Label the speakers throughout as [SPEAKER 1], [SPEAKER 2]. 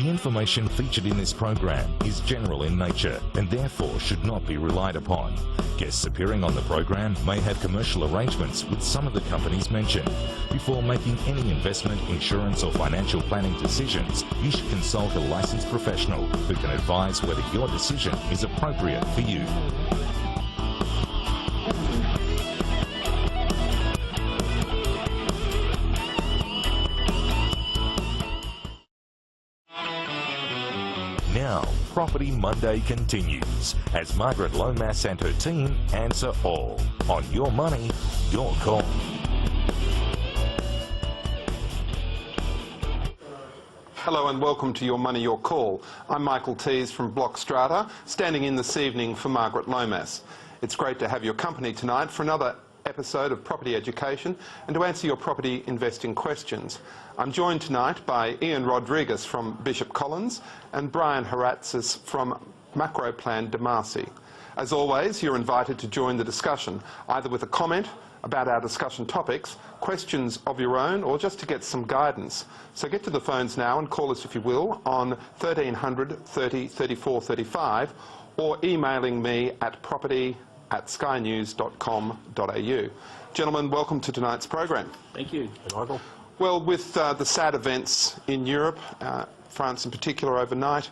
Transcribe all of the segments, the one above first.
[SPEAKER 1] The information featured in this program is general in nature and therefore should not be relied upon. Guests appearing on the program may have commercial arrangements with some of the companies mentioned. Before making any investment, insurance or financial planning decisions, you should consult a licensed professional who can advise whether your decision is appropriate for you. Now, Property Monday continues as Margaret Lomas and her team answer all on Your Money, Your Call.
[SPEAKER 2] Hello and welcome to Your Money, Your Call. I'm Michael Teys from Block Strata, standing in this evening for Margaret Lomas. It's great to have your company tonight for another episode of Property Education and to answer your property investing questions. I'm joined tonight by Ian Rodrigues from Bishop Collins and Brian Haratsis from MacroPlan and Ian. As always, you're invited to join the discussion, either with a comment about our discussion topics, questions of your own, or just to get some guidance. So get to the phones now and call us, if you will, on 1300 30 34 35 or emailing me at property@skynews.com.au. Gentlemen, welcome to tonight's program.
[SPEAKER 3] Thank you.
[SPEAKER 2] Michael. Well, with the sad events in Europe, France in particular overnight,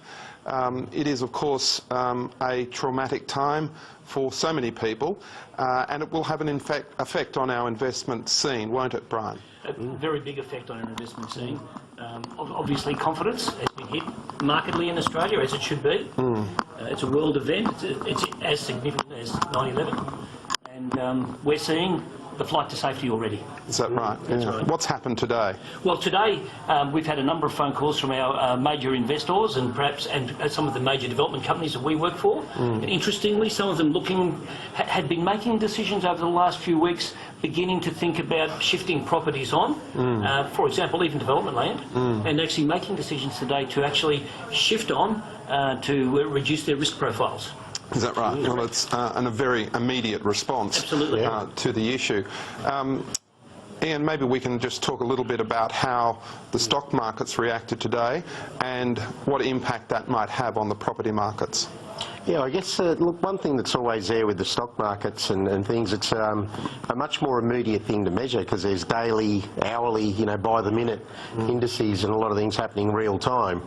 [SPEAKER 2] it is of course a traumatic time for so many people, and it will have an effect on our investment scene, won't it, Brian?
[SPEAKER 3] A very big effect on our investment scene. Obviously confidence has been hit markedly in Australia, as it should be. It's a world event. It's as significant as 9/11. And we're seeing the flight to safety already.
[SPEAKER 2] Is that right?
[SPEAKER 3] That's right.
[SPEAKER 2] What's happened today?
[SPEAKER 3] Well, today we've had a number of phone calls from our major investors and perhaps some of the major development companies that we work for. And interestingly, some of them had been making decisions over the last few weeks, beginning to think about shifting properties on, for example, even development land, and actually making decisions today to actually shift on to reduce their risk profiles.
[SPEAKER 2] Is that right? Well, it's a very immediate response to the issue. Ian, maybe we can just talk a little bit about how the stock markets reacted today and what impact that might have on the property markets.
[SPEAKER 4] Yeah, I guess, look, one thing that's always there with the stock markets and things, it's a much more immediate thing to measure because there's daily, hourly, by the minute indices and a lot of things happening real time.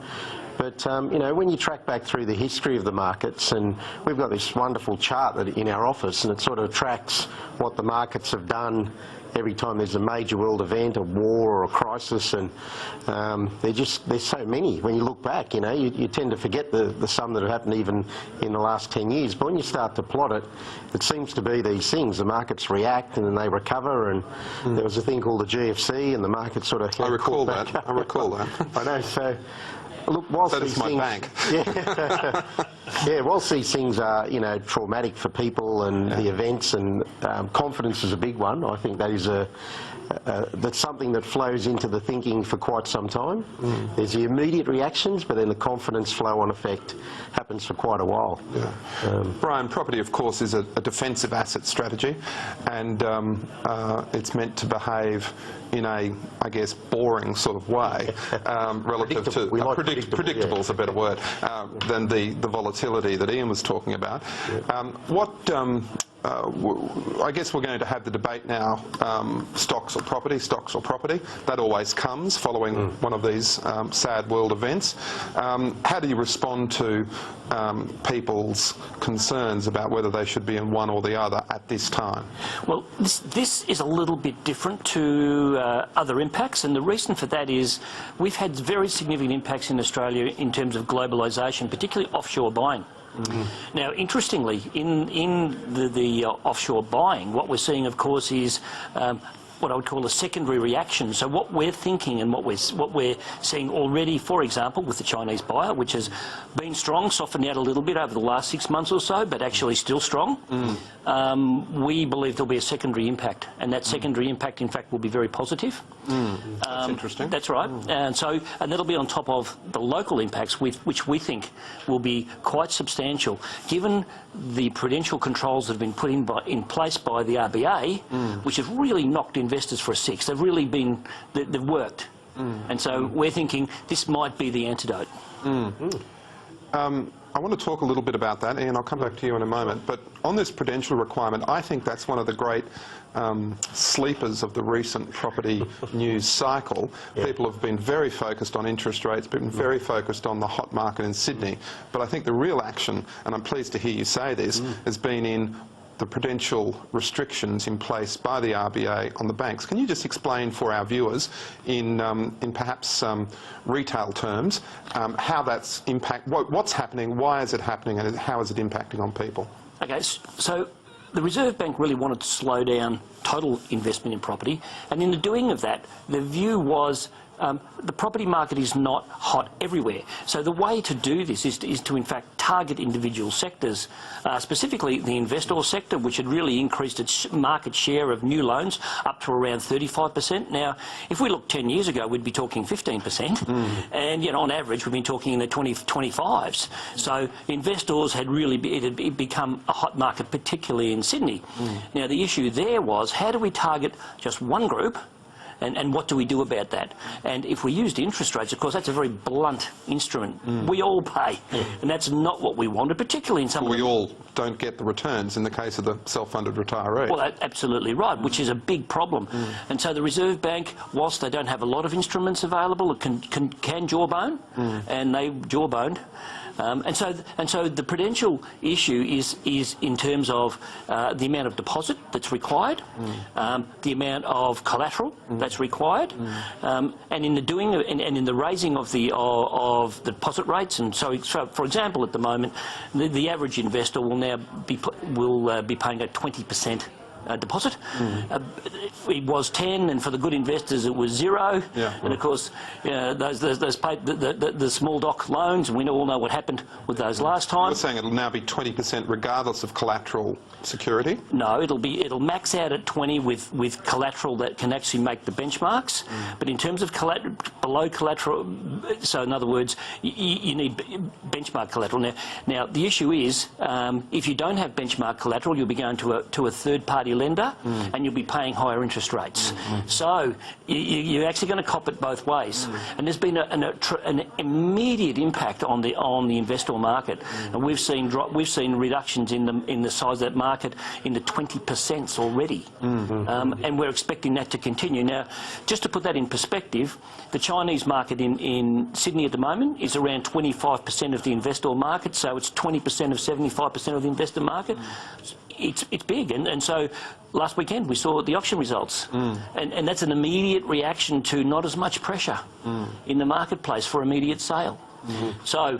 [SPEAKER 4] But, when you track back through the history of the markets, and we've got this wonderful chart in our office, and it sort of tracks what the markets have done every time there's a major world event, a war or a crisis, and there's so many. When you look back, you tend to forget the sum that have happened even in the last 10 years. But when you start to plot it, it seems to be these things. The markets react and then they recover, and there was a thing called the GFC, and the market sort of...
[SPEAKER 2] I recall that. I recall that.
[SPEAKER 4] I know, so... Look, whilst
[SPEAKER 2] that is my bank.
[SPEAKER 4] Whilst these things are, traumatic for people and the events, and confidence is a big one. I think that is that's something that flows into the thinking for quite some time. There's the immediate reactions, but then the confidence flow-on effect happens for quite a while.
[SPEAKER 2] Brian, property, of course, is a defensive asset strategy, and it's meant to behave in a, I guess, boring sort of way relative to... predictable is a better word than the volatility that Ian was talking about. I guess we're going to have the debate now, stocks or property. That always comes following one of these sad world events. How do you respond to people's concerns about whether they should be in one or the other at this time?
[SPEAKER 3] Well, this is a little bit different to other impacts, and the reason for that is we've had very significant impacts in Australia in terms of globalisation, particularly offshore buying. Now, interestingly, in the offshore buying, what we're seeing, of course, is what I would call a secondary reaction. So what we're thinking and what we're seeing already, for example, with the Chinese buyer, which has been strong, softened out a little bit over the last 6 months or so, but actually still strong, we believe there'll be a secondary impact, and that secondary impact, in fact, will be very positive.
[SPEAKER 2] That's interesting.
[SPEAKER 3] That's right. And that'll be on top of the local impacts, which we think will be quite substantial, given the prudential controls that have been put in place by the RBA, which have really knocked investors for a six. They've really been, they've worked. And so we're thinking this might be the antidote.
[SPEAKER 2] I want to talk a little bit about that, Ian. I'll come back to you in a moment. But on this prudential requirement, I think that's one of the great sleepers of the recent property news cycle. People have been very focused on interest rates, been very focused on the hot market in Sydney. But I think the real action, and I'm pleased to hear you say this, has been in the prudential restrictions in place by the RBA on the banks. Can you just explain for our viewers in perhaps retail terms how that's what's happening, why is it happening, and how is it impacting on people?
[SPEAKER 3] Okay, so the Reserve Bank really wanted to slow down total investment in property, and in the doing of that, the view was the property market is not hot everywhere. So the way to do this is to in fact target individual sectors, specifically the investor sector, which had really increased its market share of new loans up to around 35%. Now, if we look 10 years ago, we'd be talking 15%, and on average we've been talking in the 25s. So investors had really become a hot market, particularly in Sydney. Now the issue there was, how do we target just one group? And what do we do about that? And if we used interest rates, of course, that's a very blunt instrument. We all pay, and that's not what we wanted, particularly in some...
[SPEAKER 2] We all don't get the returns in the case of the self-funded retiree.
[SPEAKER 3] Well, that's absolutely right, which is a big problem. And so the Reserve Bank, whilst they don't have a lot of instruments available, can jawbone, and they jawboned. And so the prudential issue is in terms of the amount of deposit that's required, the amount of collateral that's required, and in the doing and in the raising of the deposit rates. And so for example, at the moment, the average investor will now be paying a 20% deposit. It was 10, and for the good investors it was 0. And of course, the small doc loans, and we all know what happened with those last time.
[SPEAKER 2] You're saying it'll now be 20% regardless of collateral security?
[SPEAKER 3] No, it'll max out at 20 with collateral that can actually make the benchmarks. But in terms of below collateral, so in other words, you need benchmark collateral. Now the issue is, if you don't have benchmark collateral, you'll be going to a third-party lender, and you'll be paying higher interest rates. So you're actually going to cop it both ways. And there's been an immediate impact on the investor market, and we've seen reductions in the size of that market in the 20% already, and we're expecting that to continue. Now, just to put that in perspective, the Chinese market in Sydney at the moment is around 25% of the investor market, so it's 20% of 75% of the investor market. It's big, and so last weekend we saw the auction results, and that's an immediate reaction to not as much pressure in the marketplace for immediate sale. So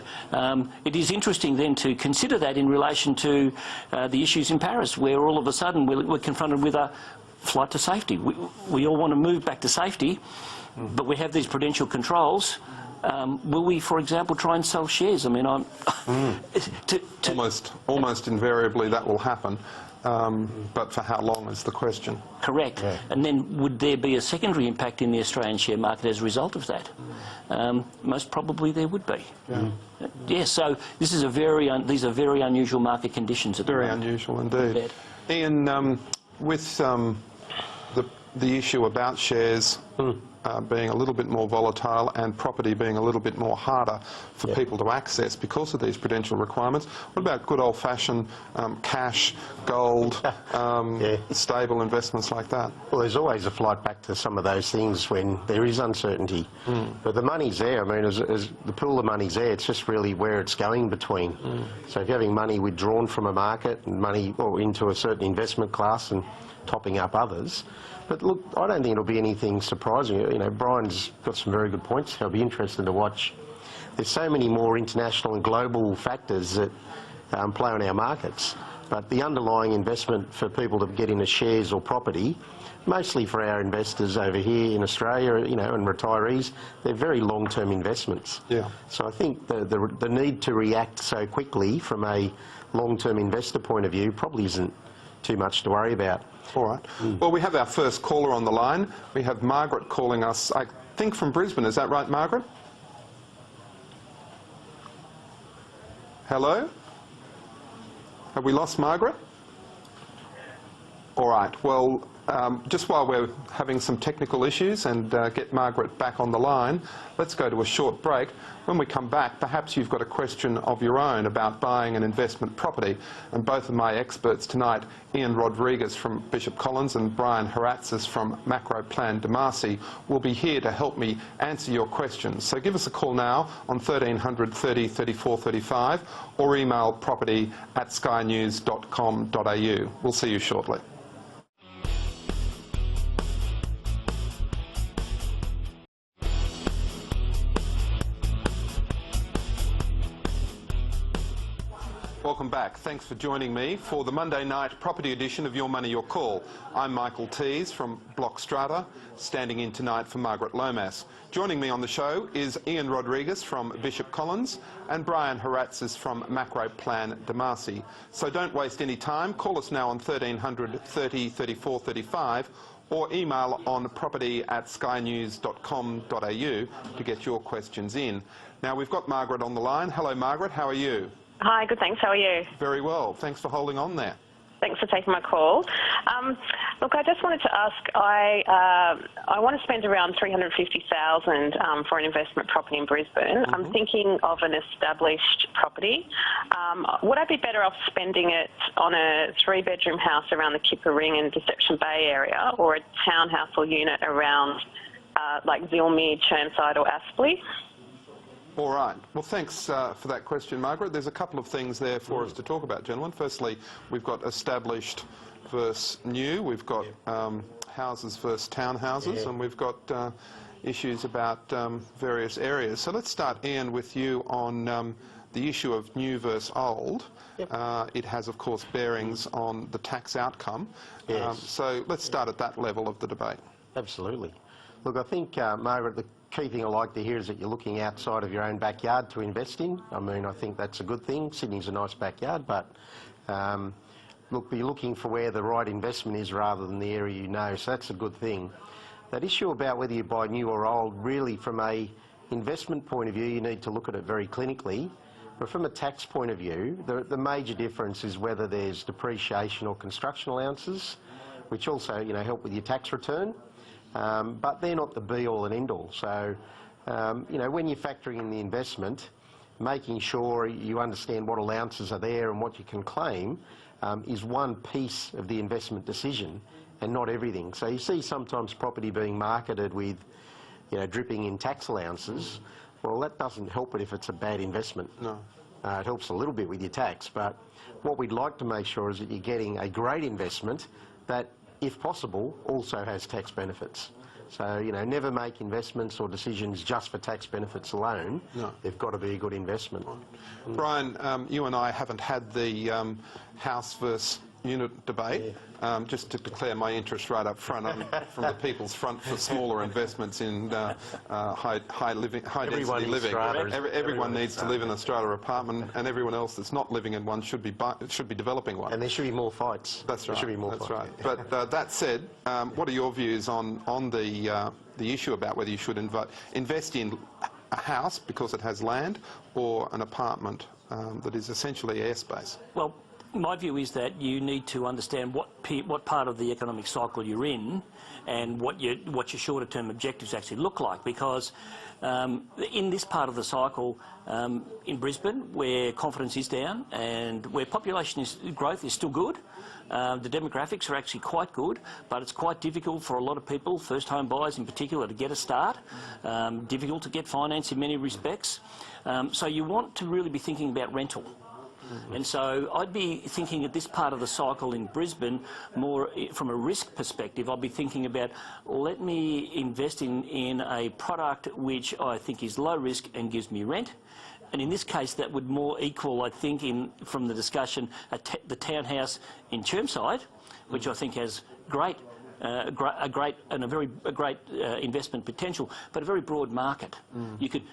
[SPEAKER 3] it is interesting then to consider that in relation to the issues in Paris, where all of a sudden we're confronted with a flight to safety. We all want to move back to safety, but we have these prudential controls. Will we, for example, try and sell shares? I mean,
[SPEAKER 2] almost invariably that will happen, but for how long is the question?
[SPEAKER 3] Correct. Yeah. And then would there be a secondary impact in the Australian share market as a result of that? Most probably there would be. Yeah. So this is these are very unusual market conditions at the moment.
[SPEAKER 2] Very unusual indeed. Ian, with the issue about shares being a little bit more volatile and property being a little bit more harder for people to access because of these prudential requirements, what about good old-fashioned cash, gold, stable investments like that?
[SPEAKER 4] Well, there's always a flight back to some of those things when there is uncertainty. But the money's there. I mean, as the pool of money's there, it's just really where it's going between. So if you're having money withdrawn from a market and money into a certain investment class and topping up others. But look, I don't think it'll be anything surprising. You know, Brian's got some very good points. It'll be interesting to watch. There's so many more international and global factors that play on our markets. But the underlying investment for people to get into shares or property, mostly for our investors over here in Australia, and retirees, they're very long-term investments. So I think the need to react so quickly from a long-term investor point of view probably isn't too much to worry about.
[SPEAKER 2] All right. Well, we have our first caller on the line. We have Margaret calling us, I think, from Brisbane. Is that right, Margaret? Hello? Have we lost Margaret? All right. Well, Just while we're having some technical issues and get Margaret back on the line, let's go to a short break. When we come back, perhaps you've got a question of your own about buying an investment property, and both of my experts tonight, Ian Rodrigues from Bishop Collins and Brian Haratsis from MacroPlan and Ian, will be here to help me answer your questions. So give us a call now on 1300 30 34 35 or email property@skynews.com.au. We'll see you shortly. Welcome back. Thanks for joining me for the Monday night property edition of Your Money, Your Call. I'm Michael Teys from Block Strata, standing in tonight for Margaret Lomas. Joining me on the show is Ian Rodrigues from Bishop Collins and Brian Haratsis from MacroPlan and Ian. So don't waste any time. Call us now on 1300 30 34 35 or email on property@skynews.com.au to get your questions in. Now we've got Margaret on the line. Hello Margaret, how are you?
[SPEAKER 5] Hi, good, thanks. How are you?
[SPEAKER 2] Very well. Thanks for holding on there.
[SPEAKER 5] Thanks for taking my call. Look, I just wanted to ask, I want to spend around $350,000 for an investment property in Brisbane. I'm thinking of an established property. Would I be better off spending it on a 3-bedroom house around the Kipper Ring and Deception Bay area, or a townhouse or unit around like Zilmere, Chermside or Aspley?
[SPEAKER 2] All right. Well, thanks for that question, Margaret. There's a couple of things there for us to talk about, gentlemen. Firstly, we've got established versus new. We've got houses versus townhouses, and we've got issues about various areas. So let's start, Ian, with you on the issue of new versus old. It has, of course, bearings on the tax outcome. So let's start at that level of the debate.
[SPEAKER 4] Absolutely. Look, I think, Margaret, the key thing I like to hear is that you're looking outside of your own backyard to invest in. I mean, I think that's a good thing. Sydney's a nice backyard, but look, you're looking for where the right investment is rather than the area you know, so that's a good thing. That issue about whether you buy new or old, really from a investment point of view, you need to look at it very clinically. But from a tax point of view, the major difference is whether there's depreciation or construction allowances, which also, you know, help with your tax return. But they're not the be-all and end-all. So, you know, when you're factoring in the investment, making sure you understand what allowances are there and what you can claim is one piece of the investment decision and not everything. So you see sometimes property being marketed with, you know, dripping in tax allowances. Well, that doesn't help it if it's a bad investment. No. It helps a little bit with your tax, but what we'd like to make sure is that you're getting a great investment that, if possible, also has tax benefits. So, you know, never make investments or decisions just for tax benefits alone. No. They've got to be a good investment.
[SPEAKER 2] Brian, you and I haven't had the house versus unit debate. Just to declare my interest right up front, I'm from the People's Front for smaller investments in high density living. Everyone needs to live in a strata apartment, and everyone else that's not living in one should be developing one.
[SPEAKER 4] And there should be more fights.
[SPEAKER 2] That's right.
[SPEAKER 4] There should be more
[SPEAKER 2] that's
[SPEAKER 4] fights.
[SPEAKER 2] Right. But that said, what are your views on the issue about whether you should invest in a house because it has land, or an apartment that is essentially airspace?
[SPEAKER 3] Well, my view is that you need to understand what part of the economic cycle you're in and what your shorter term objectives actually look like, because in this part of the cycle in Brisbane, where confidence is down and where population growth is still good, the demographics are actually quite good, but it's quite difficult for a lot of people, first home buyers in particular, to get a start, difficult to get finance in many respects. So you want to really be thinking about rental. And so I'd be thinking at this part of the cycle in Brisbane, more from a risk perspective, I'd be thinking about, let me invest in a product which I think is low risk and gives me rent. And in this case, that would more equal, I think, from the discussion, the townhouse in Chermside, which I think has a great investment potential, but a very broad market.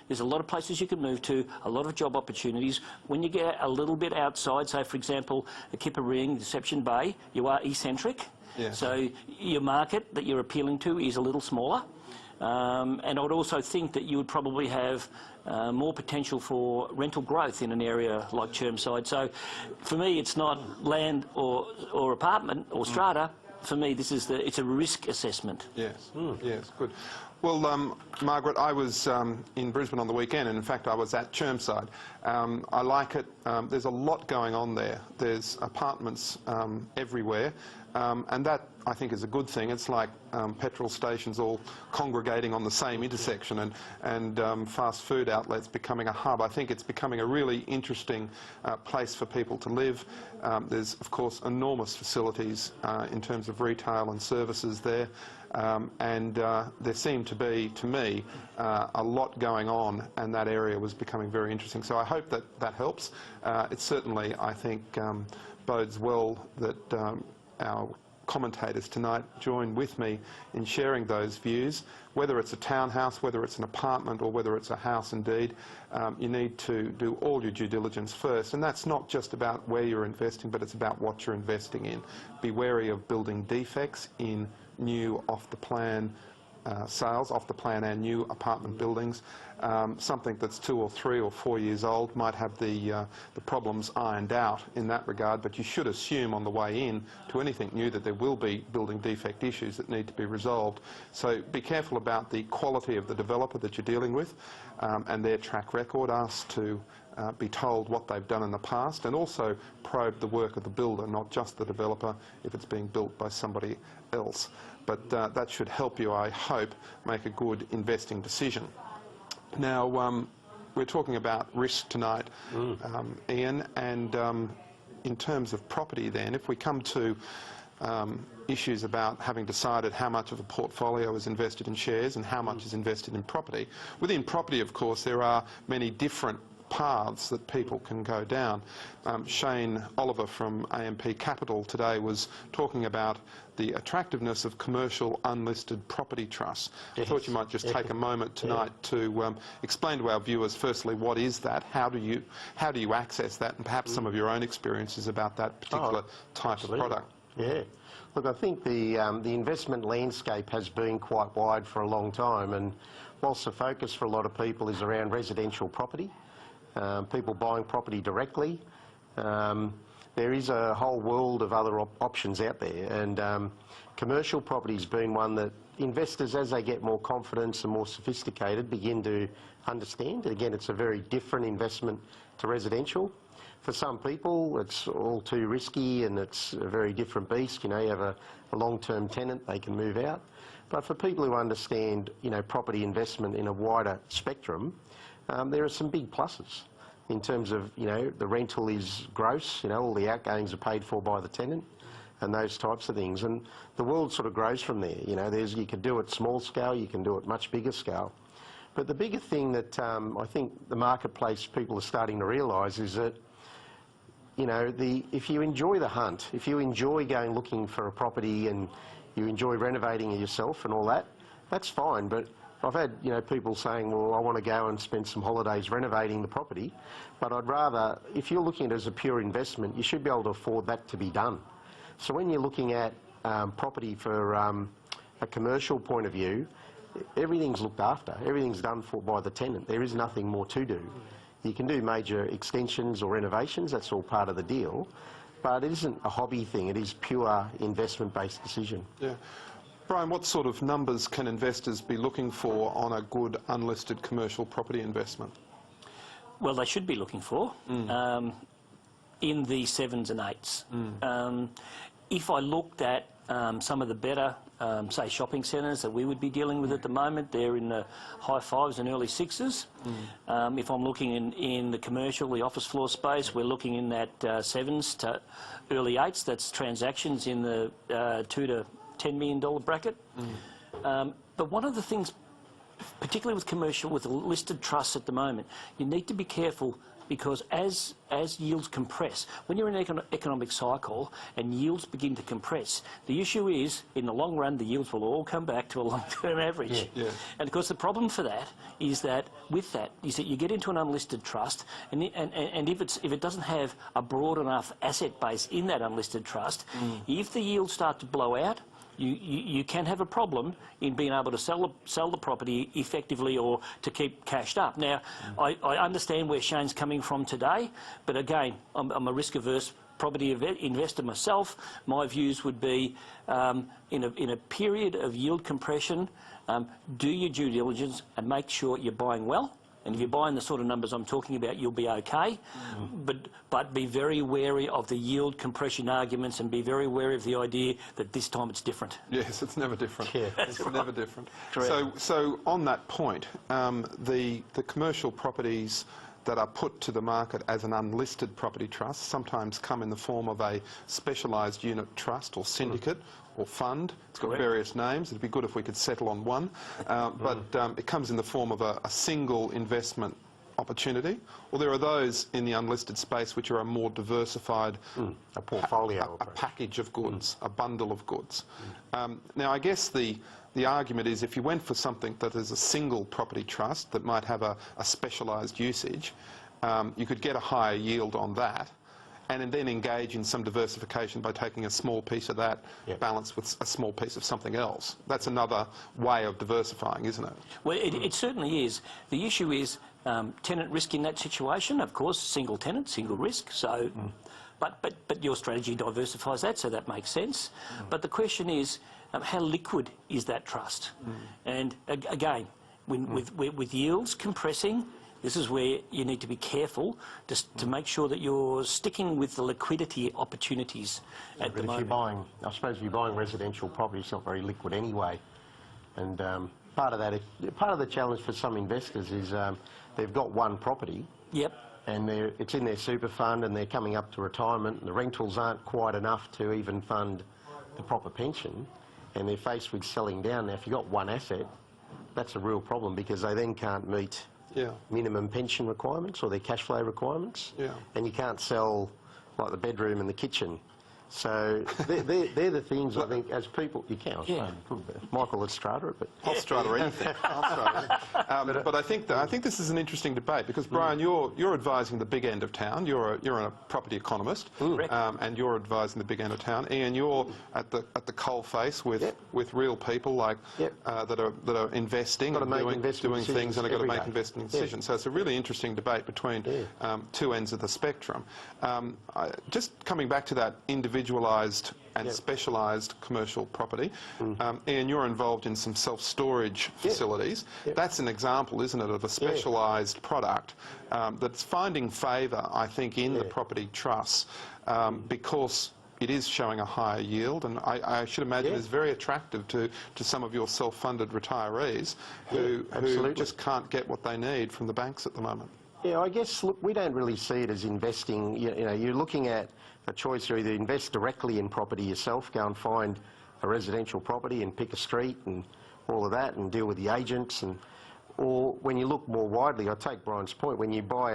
[SPEAKER 3] There's a lot of places you can move to, a lot of job opportunities. When you get a little bit outside, say for example, the Kipper Ring, Deception Bay, you are eccentric. Yeah. So your market that you're appealing to is a little smaller. And I would also think that you would probably have more potential for rental growth in an area like Chermside. So for me, it's not land or apartment or strata. for me, it's a risk assessment.
[SPEAKER 2] Yes, yes, good. Well, Margaret, I was in Brisbane on the weekend, and in fact I was at Chermside. I like it. There's a lot going on there. There's apartments everywhere, and that, I think, is a good thing. It's like petrol stations all congregating on the same intersection, and fast food outlets becoming a hub. I think it's becoming a really interesting place for people to live. There's, of course, enormous facilities in terms of retail and services there. And there seemed to be, to me, a lot going on, and that area was becoming very interesting. So I hope that that helps. It certainly, I think, bodes well that our commentators tonight join with me in sharing those views. Whether it's a townhouse, whether it's an apartment, or whether it's a house indeed, you need to do all your due diligence first. And that's not just about where you're investing, but it's about what you're investing in. Be wary of building defects in new off-the-plan sales, off-the-plan and new apartment buildings. Something that's 2 or 3 or 4 years old might have the problems ironed out in that regard, but you should assume on the way in to anything new that there will be building defect issues that need to be resolved. So be careful about the quality of the developer that you're dealing with and their track record. Ask to be told what they've done in the past, and also probe the work of the builder, not just the developer, if it's being built by somebody else. But that should help you, I hope, make a good investing decision. Now, we're talking about risk tonight, Ian, and in terms of property then, if we come to issues about having decided how much of a portfolio is invested in shares and how much is invested in property. Within property, of course, there are many different paths that people can go down. Shane Oliver from AMP Capital today was talking about the attractiveness of commercial unlisted property trusts. I thought you might just take a moment tonight to explain to our viewers, firstly, what is that, how do you access that, and perhaps some of your own experiences about that particular type of product.
[SPEAKER 4] Yeah. Look, I think the investment landscape has been quite wide for a long time, and whilst the focus for a lot of people is around residential property, people buying property directly, there is a whole world of other options out there, and commercial property's been one that investors, as they get more confidence and more sophisticated, begin to understand. Again, it's a very different investment to residential. For some people, it's all too risky and it's a very different beast. You know, you have a long-term tenant, they can move out. But for people who understand, you know, property investment in a wider spectrum, there are some big pluses in terms of, you know, the rental is gross, you know, all the outgoings are paid for by the tenant and those types of things. And the world sort of grows from there. You know, you can do it small scale, you can do it much bigger scale. But the bigger thing that I think the marketplace people are starting to realise is that, you know, if you enjoy the hunt, if you enjoy going looking for a property and you enjoy renovating it yourself and all that, that's fine. But I've had, you know, people saying, well, I want to go and spend some holidays renovating the property, but I'd rather, if you're looking at it as a pure investment, you should be able to afford that to be done. So when you're looking at property for a commercial point of view, everything's looked after, everything's done for by the tenant. There is nothing more to do. You can do major extensions or renovations, that's all part of the deal, but it isn't a hobby thing, it is pure investment-based decision.
[SPEAKER 2] Yeah. Brian, what sort of numbers can investors be looking for on a good unlisted commercial property investment?
[SPEAKER 3] Well, they should be looking for in the 7s and 8s. If I looked at some of the better, say, shopping centres that we would be dealing with at the moment, they're in the high 5s and early 6s. If I'm looking in the commercial, the office floor space, we're looking in that 7s to early 8s. That's transactions in the $2 to $10 million bracket. But one of the things, particularly with commercial, with listed trusts at the moment, you need to be careful, because as yields compress, when you're in an economic cycle and yields begin to compress, the issue is, in the long run, the yields will all come back to a long-term average. And of course, the problem for that is that with that is that you get into an unlisted trust, and if it doesn't have a broad enough asset base in that unlisted trust, if the yields start to blow out, you can have a problem in being able to sell the property effectively or to keep cashed up. Now, I understand where Shane's coming from today, but again, I'm a risk-averse property investor myself, my views would be in a period of yield compression, do your due diligence and make sure you're buying well. And if you're buying the sort of numbers I'm talking about, you'll be okay. But be very wary of the yield compression arguments and be very wary of the idea that this time it's different.
[SPEAKER 2] Yes, it's never different.
[SPEAKER 4] Yeah.
[SPEAKER 2] It's never different.
[SPEAKER 3] Correct.
[SPEAKER 2] So on that point, the commercial properties that are put to the market as an unlisted property trust sometimes come in the form of a specialised unit trust or syndicate or fund. It's got
[SPEAKER 3] Correct.
[SPEAKER 2] various names. It'd be good if we could settle on one. But it comes in the form of a single investment opportunity, or there are those in the unlisted space which are a more diversified
[SPEAKER 4] A portfolio.
[SPEAKER 2] a package of goods, a bundle of goods. Now, I guess the argument is if you went for something that is a single property trust that might have a specialised usage, you could get a higher yield on that and then engage in some diversification by taking a small piece of that balanced with a small piece of something else. That's another way of diversifying, isn't it?
[SPEAKER 3] Well, it certainly is. The issue is tenant risk in that situation. Of course, single tenant, single risk. So, but your strategy diversifies that, so that makes sense. But the question is, how liquid is that trust? And again, with yields compressing, this is where you need to be careful just to make sure that you're sticking with the liquidity opportunities at the moment.
[SPEAKER 4] I suppose if you're buying residential property, it's not very liquid anyway. And part of the challenge for some investors is they've got one property.
[SPEAKER 3] Yep.
[SPEAKER 4] And it's in their super fund and they're coming up to retirement and the rentals aren't quite enough to even fund the proper pension, and they're faced with selling down. Now, if you've got one asset, that's a real problem because they then can't meet minimum pension requirements or their cash flow requirements, and you can't sell like the bedroom and the kitchen. So they're the things I think as people you can. Michael at Strata, but
[SPEAKER 2] I'll Strata anything. But I think this is an interesting debate because Brian, you're advising the big end of town. You're a property economist, and you're advising the big end of town. Ian, you're at the coal face with real people like that are investing and doing things and are going to make investing decisions. So it's a really interesting debate between two ends of the spectrum. Just coming back to that individualised and specialised commercial property. Ian, you're involved in some self-storage facilities. That's an example, isn't it, of a specialised product that's finding favour, I think, in the property trusts because it is showing a higher yield, and I should imagine is very attractive to some of your self-funded retirees who just can't get what they need from the banks at the moment.
[SPEAKER 4] Yeah, I guess, look, we don't really see it as investing. You know, you're looking at a choice to either invest directly in property yourself, go and find a residential property and pick a street and all of that and deal with the agents, or when you look more widely, I take Brian's point, when you buy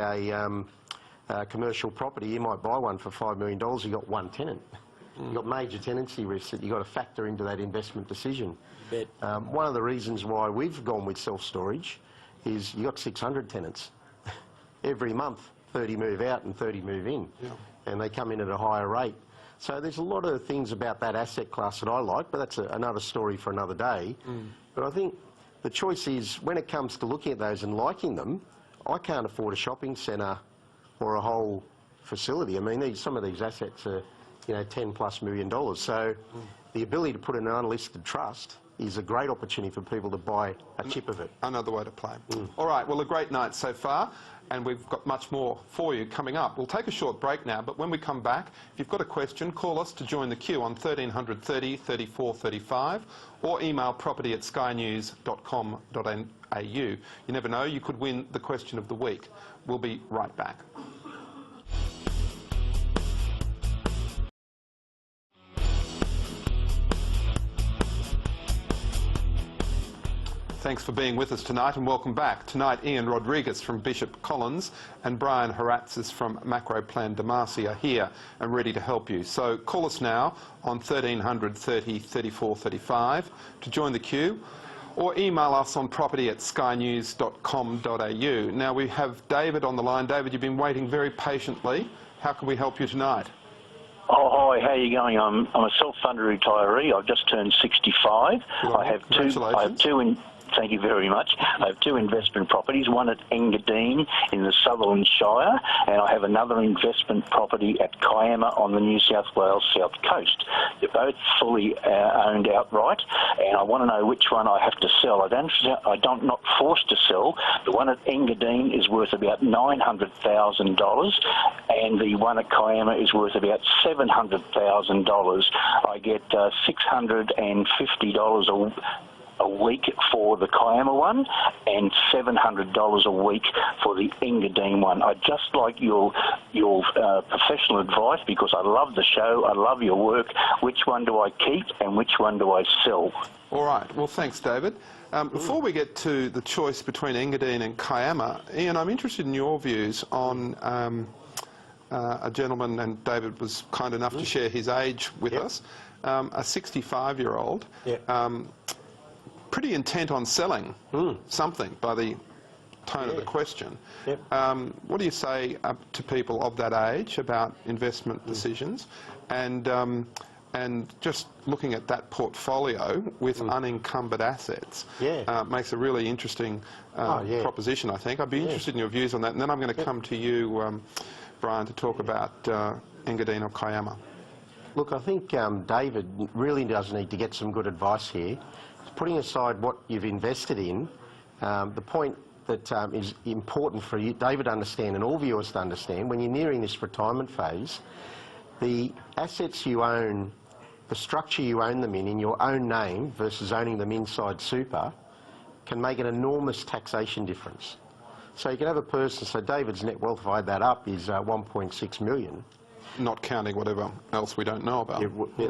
[SPEAKER 4] a commercial property, you might buy one for $5 million, you've got one tenant. You've got major tenancy risks that you've got to factor into that investment decision. One of the reasons why we've gone with self-storage is you've got 600 tenants. Every month, 30 move out and 30 move in, and they come in at a higher rate. So there's a lot of things about that asset class that I like, but that's another story for another day. But I think the choice is, when it comes to looking at those and liking them, I can't afford a shopping centre or a whole facility. I mean, some of these assets are, $10+ million. So the ability to put in an unlisted trust is a great opportunity for people to buy a chip of it.
[SPEAKER 2] Another way to play. All right, well, a great night so far, and we've got much more for you coming up. We'll take a short break now, but when we come back, if you've got a question, call us to join the queue on 1300 30 34 35 or email property@skynews.com.au. You never know, you could win the question of the week. We'll be right back. Thanks for being with us tonight and welcome back. Tonight, Ian Rodrigues from Bishop Collins and Brian Haratsis from MacroPlan and Ian are here and ready to help you. So call us now on 1300 30 34 35 to join the queue, or email us on property@skynews.com.au. Now we have David on the line. David, you've been waiting very patiently. How can we help you tonight?
[SPEAKER 6] Oh, hi, how are you going? I'm a self-funded retiree. I've just turned 65. I have two Thank you very much. I have two investment properties, one at Engadine in the Sutherland Shire, and I have another investment property at Kiama on the New South Wales south coast. They're both fully owned outright, and I want to know which one I have to sell. I'm not forced to sell. The one at Engadine is worth about $900,000, and the one at Kiama is worth about $700,000. I get $650 a week for the Kiama one and $700 a week for the Engadine one. I'd just like your professional advice, because I love the show, I love your work. Which one do I keep and which one do I sell?
[SPEAKER 2] All right. Well, thanks, David. Before we get to the choice between Engadine and Kiama, Ian, I'm interested in your views on a gentleman, and David was kind enough to share his age with us, a 65-year-old, pretty intent on selling something by the tone of the question. What do you say to people of that age about investment decisions, and just looking at that portfolio with unencumbered assets makes a really interesting proposition, I think. I'd be interested in your views on that, and then I'm going to come to you, Brian, to talk about Engadine or Kiama.
[SPEAKER 4] Look, I think David really does need to get some good advice here. Putting aside what you've invested in, the point that is important for you, David, to understand, and all viewers to understand, when you're nearing this retirement phase, the assets you own, the structure you own them in your own name versus owning them inside super, can make an enormous taxation difference. So you can have a person, so David's net wealth, if I add that up, is 1.6 million.
[SPEAKER 2] Not counting whatever else we don't know about.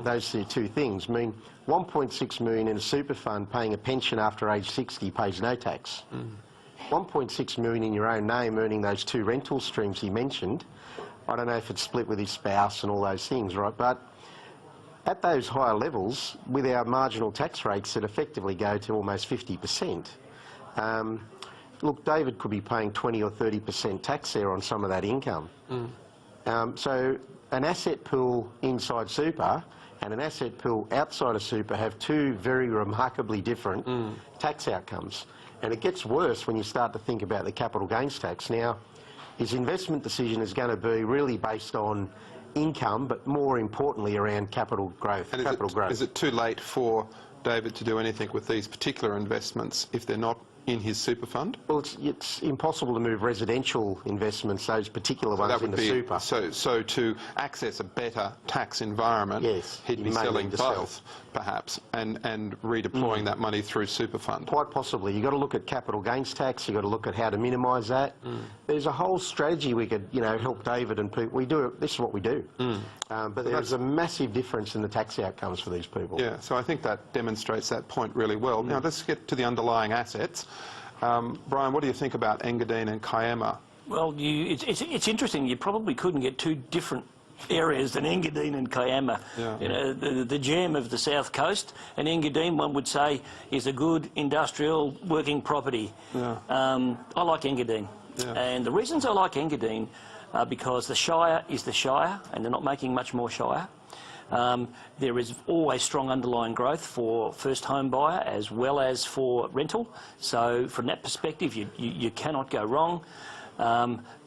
[SPEAKER 4] Those two things mean 1.6 million in a super fund paying a pension after age 60 pays no tax. 1.6 million in your own name earning those two rental streams he mentioned. I don't know if it's split with his spouse and all those things, right? But at those higher levels, with our marginal tax rates that effectively go to almost 50%, look, David could be paying 20 or 30% tax there on some of that income. So an asset pool inside super and an asset pool outside of super have two very remarkably different tax outcomes. And it gets worse when you start to think about the capital gains tax. Now, his investment decision is going to be really based on income, but more importantly around capital growth.
[SPEAKER 2] And is it too late for David to do anything with these particular investments if they're not in his super fund?
[SPEAKER 4] Well, it's impossible to move residential investments, those particular ones, into super.
[SPEAKER 2] So to access a better tax environment, he'd be selling both, perhaps, and redeploying that money through super fund.
[SPEAKER 4] Quite possibly. You've got to look at capital gains tax. You've got to look at how to minimise that. There's a whole strategy we could, help David and people. We do it. This is what we do. But there's a massive difference in the tax outcomes for these people.
[SPEAKER 2] Yeah. So I think that demonstrates that point really well. Now let's get to the underlying assets. Brian, what do you think about Engadine and Kiama?
[SPEAKER 3] Well, it's interesting. You probably couldn't get two different areas than Engadine and Kiama. The gem of the south coast, and Engadine, one would say, is a good industrial working property. I like Engadine. And the reasons I like Engadine are because the Shire is the Shire, and they're not making much more Shire. There is always strong underlying growth for first home buyer as well as for rental. So from that perspective, you cannot go wrong.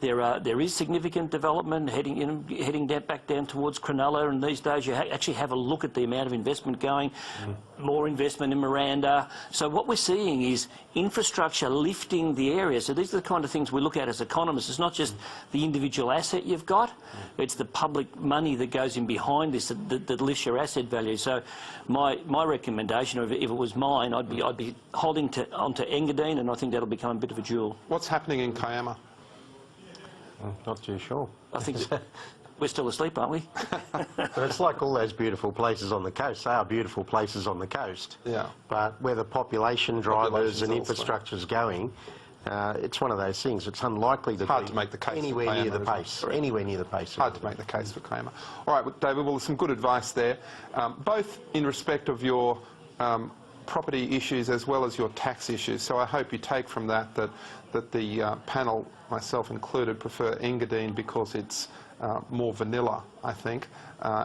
[SPEAKER 3] There is significant development heading back down towards Cronulla, and these days you actually have a look at the amount of investment going, more investment in Miranda. So what we're seeing is infrastructure lifting the area. So these are the kind of things we look at as economists. It's not just the individual asset you've got, it's the public money that goes in behind this that lifts your asset value. So my recommendation, if it was mine, I'd be holding onto Engadine, and I think that'll become a bit of a jewel.
[SPEAKER 2] What's happening in Kiama?
[SPEAKER 4] Not too sure.
[SPEAKER 3] I think we're still asleep, aren't we?
[SPEAKER 4] But it's like all those beautiful places on the coast. They are beautiful places on the coast. But where the population drivers and infrastructure is going, it's one of those things. It's unlikely to
[SPEAKER 2] hard to make the case
[SPEAKER 4] anywhere near the pace. Anywhere near the pace.
[SPEAKER 2] Hard to make the case for Kiama. All right, well, David. Well, there's some good advice there, both in respect of your property issues as well as your tax issues. So I hope you take from that the panel, myself included, prefer Engadine because it's more vanilla, I think.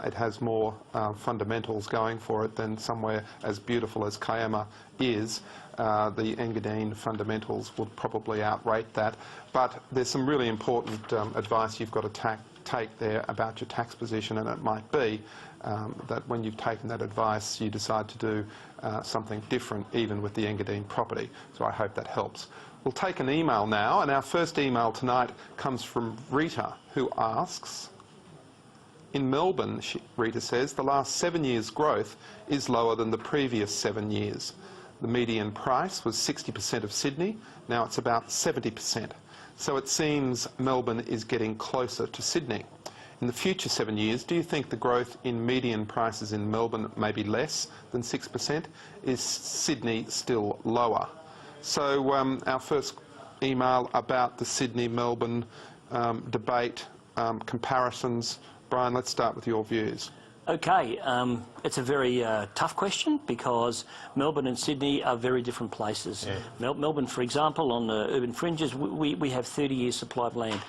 [SPEAKER 2] It has more fundamentals going for it than somewhere as beautiful as Kiama is. The Engadine fundamentals would probably outrate that. But there's some really important advice you've got to take there about your tax position, and it might be that when you've taken that advice you decide to do something different even with the Engadine property. So I hope that helps. We'll take an email now, and our first email tonight comes from Rita, who asks, in Melbourne, Rita says, the last 7 years' growth is lower than the previous 7 years. The median price was 60% of Sydney, now it's about 70%. So it seems Melbourne is getting closer to Sydney. In the future 7 years, do you think the growth in median prices in Melbourne may be less than 6%? Is Sydney still lower? So our first email about the Sydney-Melbourne debate, comparisons. Brian, let's start with your views.
[SPEAKER 3] Okay, it's a very tough question because Melbourne and Sydney are very different places. Yeah. Melbourne, for example, on the urban fringes, we have 30 years supply of land.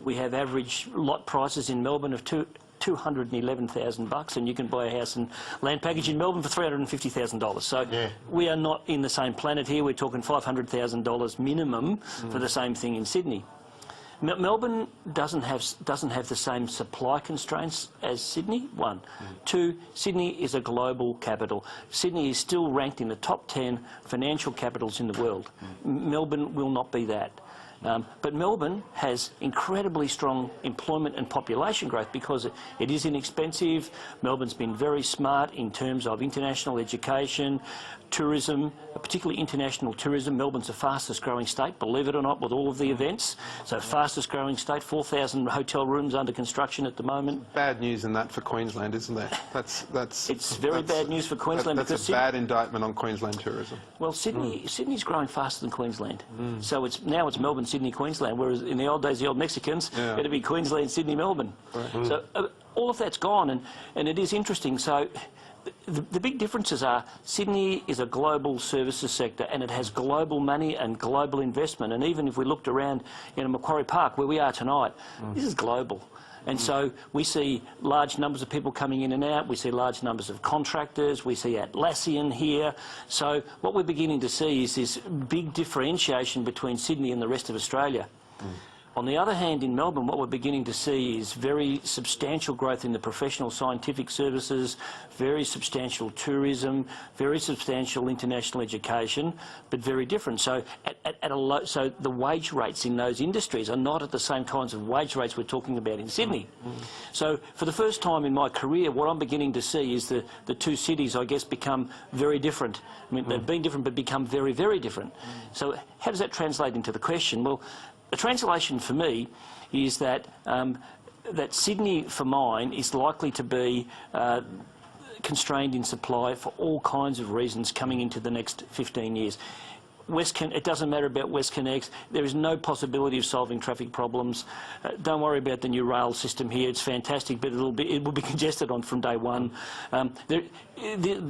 [SPEAKER 3] We have average lot prices in Melbourne of $211,000, and you can buy a house and land package in Melbourne for $350,000. So we are not in the same planet here. We're talking $500,000 minimum for the same thing in Sydney. Melbourne doesn't have the same supply constraints as Sydney, one. Two, Sydney is a global capital. Sydney is still ranked in the top 10 financial capitals in the world. Melbourne will not be that. But Melbourne has incredibly strong employment and population growth because it is inexpensive. Melbourne's been very smart in terms of international education, tourism, particularly international tourism. Melbourne's the fastest growing state, believe it or not, with all of the events. So fastest growing state, 4,000 hotel rooms under construction at the moment.
[SPEAKER 2] Bad news in that for Queensland, isn't there?
[SPEAKER 3] It's very bad news for Queensland.
[SPEAKER 2] That's a bad indictment on Queensland tourism.
[SPEAKER 3] Well, Sydney's growing faster than Queensland. So now it's Melbourne, Sydney, Queensland, whereas in the old days, the old Mexicans, it'd be Queensland, Sydney, Melbourne. Right. So all of that's gone, and it is interesting. So the big differences are Sydney is a global services sector, and it has global money and global investment. And even if we looked around Macquarie Park, where we are tonight, this is global. And so we see large numbers of people coming in and out. We see large numbers of contractors. We see Atlassian here. So what we're beginning to see is this big differentiation between Sydney and the rest of Australia. On the other hand, in Melbourne, what we're beginning to see is very substantial growth in the professional scientific services, very substantial tourism, very substantial international education, but very different. So so the wage rates in those industries are not at the same kinds of wage rates we're talking about in Sydney. So for the first time in my career, what I'm beginning to see is the two cities, I guess, become very different. I mean, they've been different, but become very, very different. So how does that translate into the question? Well, the translation for me is that that Sydney, for mine, is likely to be constrained in supply for all kinds of reasons coming into the next 15 years. It doesn't matter about WestConnex. There is no possibility of solving traffic problems. Don't worry about the new rail system here. It's fantastic, but it will be congested from day one.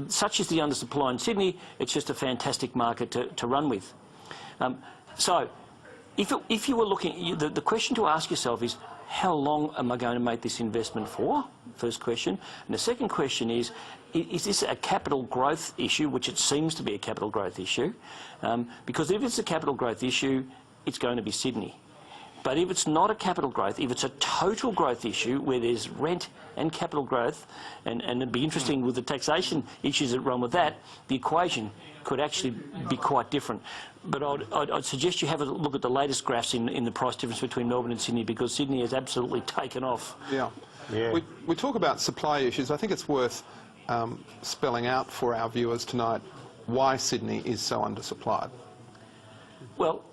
[SPEAKER 3] Such is the undersupply in Sydney. It's just a fantastic market to run with. So if you were looking, the question to ask yourself is, how long am I going to make this investment for? First question. And the second question is this a capital growth issue, which it seems to be a capital growth issue? Because if it's a capital growth issue, it's going to be Sydney. But if it's not a capital growth, if it's a total growth issue where there's rent and capital growth, and it'd be interesting with the taxation issues that run with that, the equation could actually be quite different. But I'd suggest you have a look at the latest graphs in the price difference between Melbourne and Sydney, because Sydney has absolutely taken off. Yeah.
[SPEAKER 2] We talk about supply issues. I think it's worth spelling out for our viewers tonight why Sydney is so undersupplied.
[SPEAKER 3] Well,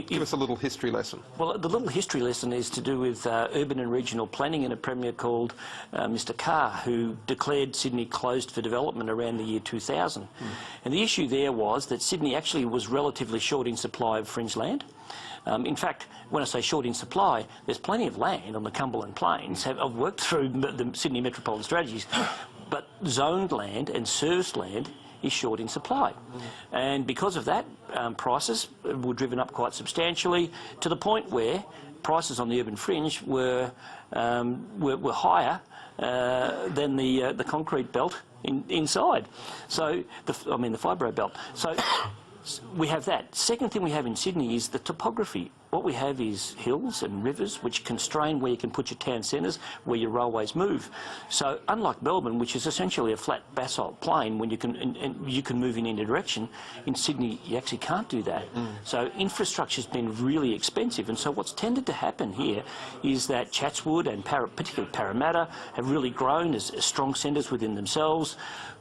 [SPEAKER 2] give us a little history lesson.
[SPEAKER 3] Well, the little history lesson is to do with urban and regional planning and a premier called Mr. Carr, who declared Sydney closed for development around the year 2000. And the issue there was that Sydney actually was relatively short in supply of fringe land. In fact, when I say short in supply, there's plenty of land on the Cumberland Plains. I've worked through the Sydney metropolitan strategies, but zoned land and serviced land is short in supply. And because of that, prices were driven up quite substantially, to the point where prices on the urban fringe were higher than the concrete belt inside. So, the fibro belt. So we have that. Second thing we have in Sydney is the topography. What we have is hills and rivers which constrain where you can put your town centres, where your railways move. So unlike Melbourne, which is essentially a flat basalt plain, when you can and you can move in any direction, in Sydney you actually can't do that. So infrastructure's been really expensive, and so what's tended to happen here is that Chatswood and particularly Parramatta have really grown as strong centres within themselves.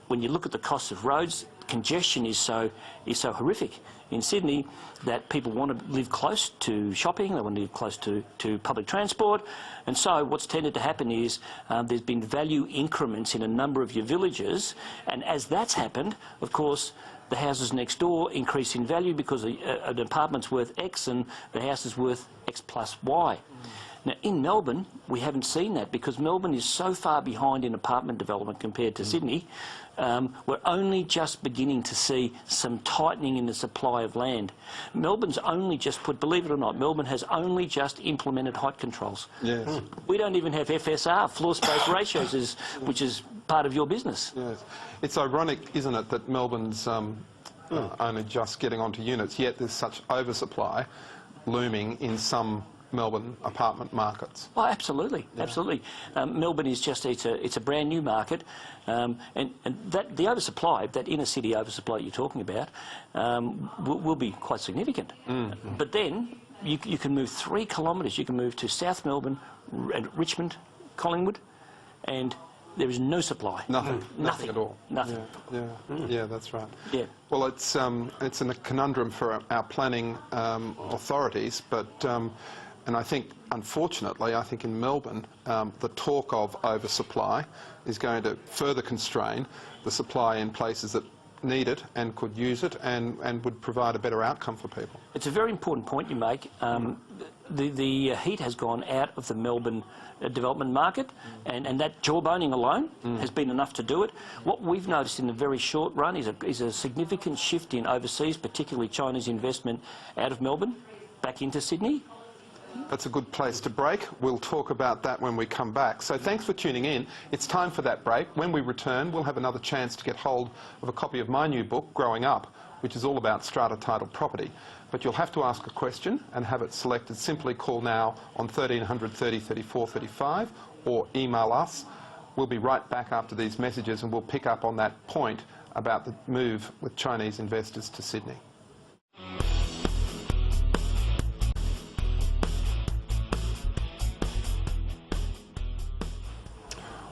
[SPEAKER 3] When you look at the cost of roads, congestion is so horrific in Sydney that people want to live close to shopping, they want to live close to public transport, and so what's tended to happen is there's been value increments in a number of your villages, and as that's happened, of course, the houses next door increase in value because an apartment's worth X and the house is worth X plus Y. Now, in Melbourne, we haven't seen that because Melbourne is so far behind in apartment development compared to Sydney. We're only just beginning to see some tightening in the supply of land. Melbourne's only just believe it or not, Melbourne has only just implemented height controls.
[SPEAKER 2] Yes.
[SPEAKER 3] We don't even have FSR, floor space ratios, which is part of your business.
[SPEAKER 2] Yes. It's ironic, isn't it, that Melbourne's only just getting onto units, yet there's such oversupply looming in some Melbourne apartment markets.
[SPEAKER 3] Oh, absolutely, absolutely. Melbourne is it's a brand new market, and that the oversupply, that inner city oversupply you're talking about, will be quite significant. But then you can move 3 kilometres. You can move to South Melbourne, Richmond, Collingwood, and there is no supply.
[SPEAKER 2] Nothing at all.
[SPEAKER 3] Nothing.
[SPEAKER 2] Yeah, that's right.
[SPEAKER 3] Yeah.
[SPEAKER 2] Well, it's a conundrum for our planning authorities, but and I think, unfortunately, in Melbourne, the talk of oversupply is going to further constrain the supply in places that need it and could use it and would provide a better outcome for people.
[SPEAKER 3] It's a very important point you make. The heat has gone out of the Melbourne development market, and that jawboning alone has been enough to do it. What we've noticed in the very short run is a significant shift in overseas, particularly Chinese investment out of Melbourne back into Sydney.
[SPEAKER 2] That's a good place to break. We'll talk about that when we come back. So thanks for tuning in. It's time for that break. When we return, we'll have another chance to get hold of a copy of my new book, Growing Up, which is all about strata title property. But you'll have to ask a question and have it selected. Simply call now on 1300 30 34 35 or email us. We'll be right back after these messages and we'll pick up on that point about the move with Chinese investors to Sydney.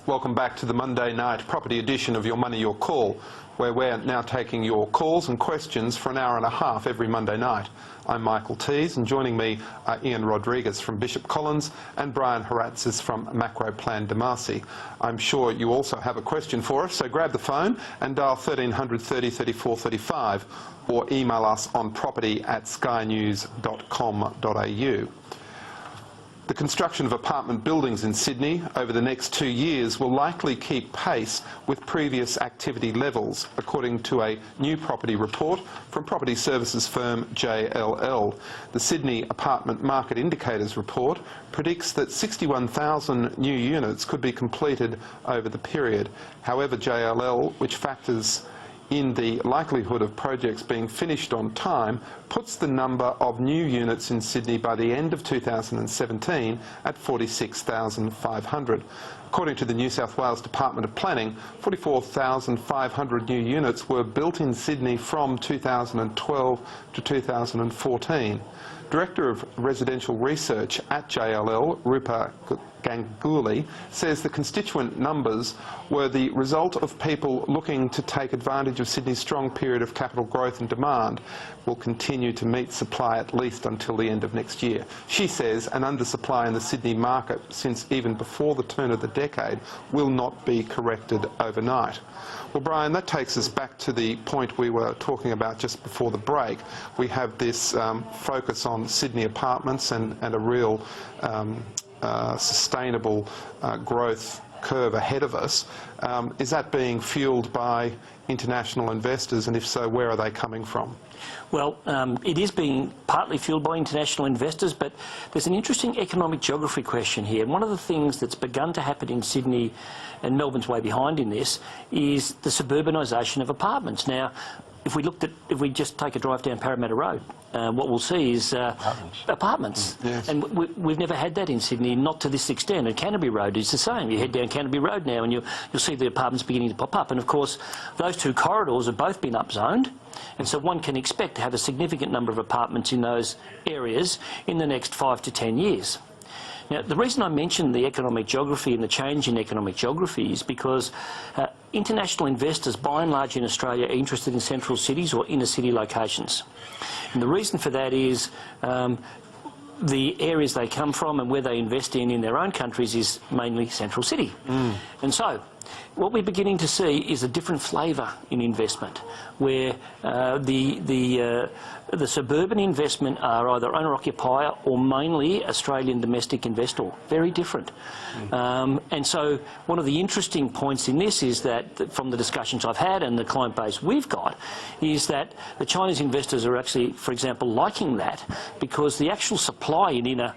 [SPEAKER 2] Welcome back to the Monday night property edition of Your Money, Your Call, where we're now taking your calls and questions for an hour and a half every Monday night. I'm Michael Teys, and joining me are Ian Rodrigues from Bishop Collins and Brian Haratsis from MacroPlan and Ian. I'm sure you also have a question for us, so grab the phone and dial 1300 30 34 35 or email us on property@skynews.com.au. The construction of apartment buildings in Sydney over the next 2 years will likely keep pace with previous activity levels, according to a new property report from property services firm JLL. The Sydney Apartment Market Indicators report predicts that 61,000 new units could be completed over the period. However, JLL, which factors in the likelihood of projects being finished on time, puts the number of new units in Sydney by the end of 2017 at 46,500. According to the New South Wales Department of Planning, 44,500 new units were built in Sydney from 2012 to 2014. Director of Residential Research at JLL, Rupa Ganguly, says the constituent numbers were the result of people looking to take advantage of Sydney's strong period of capital growth and demand will continue to meet supply at least until the end of next year. She says an undersupply in the Sydney market since even before the turn of the decade will not be corrected overnight. Well, Brian, that takes us back to the point we were talking about just before the break. We have this focus on Sydney apartments and a real sustainable growth curve ahead of us. Is that being fuelled by international investors, and if so, where are they coming from?
[SPEAKER 3] Well, it is being partly fuelled by international investors, but there's an interesting economic geography question here. And one of the things that's begun to happen in Sydney, and Melbourne's way behind in this, is the suburbanisation of apartments. Now, if we just take a drive down Parramatta Road, what we'll see is apartments.
[SPEAKER 2] Yes.
[SPEAKER 3] And we've never had that in Sydney, not to this extent. And Canterbury Road is the same. You head down Canterbury Road now and you'll see the apartments beginning to pop up. And of course, those two corridors have both been upzoned. And so one can expect to have a significant number of apartments in those areas in the next 5 to 10 years. Now, the reason I mentioned the economic geography and the change in economic geography is because international investors, by and large in Australia, are interested in central cities or inner city locations. And the reason for that is the areas they come from and where they invest in their own countries is mainly central city. And so what we're beginning to see is a different flavour in investment, where the suburban investment are either owner-occupier or mainly Australian domestic investor. Very different. And so one of the interesting points in this is that, from the discussions I've had and the client base we've got, is that the Chinese investors are actually, for example, liking that because the actual supply in inner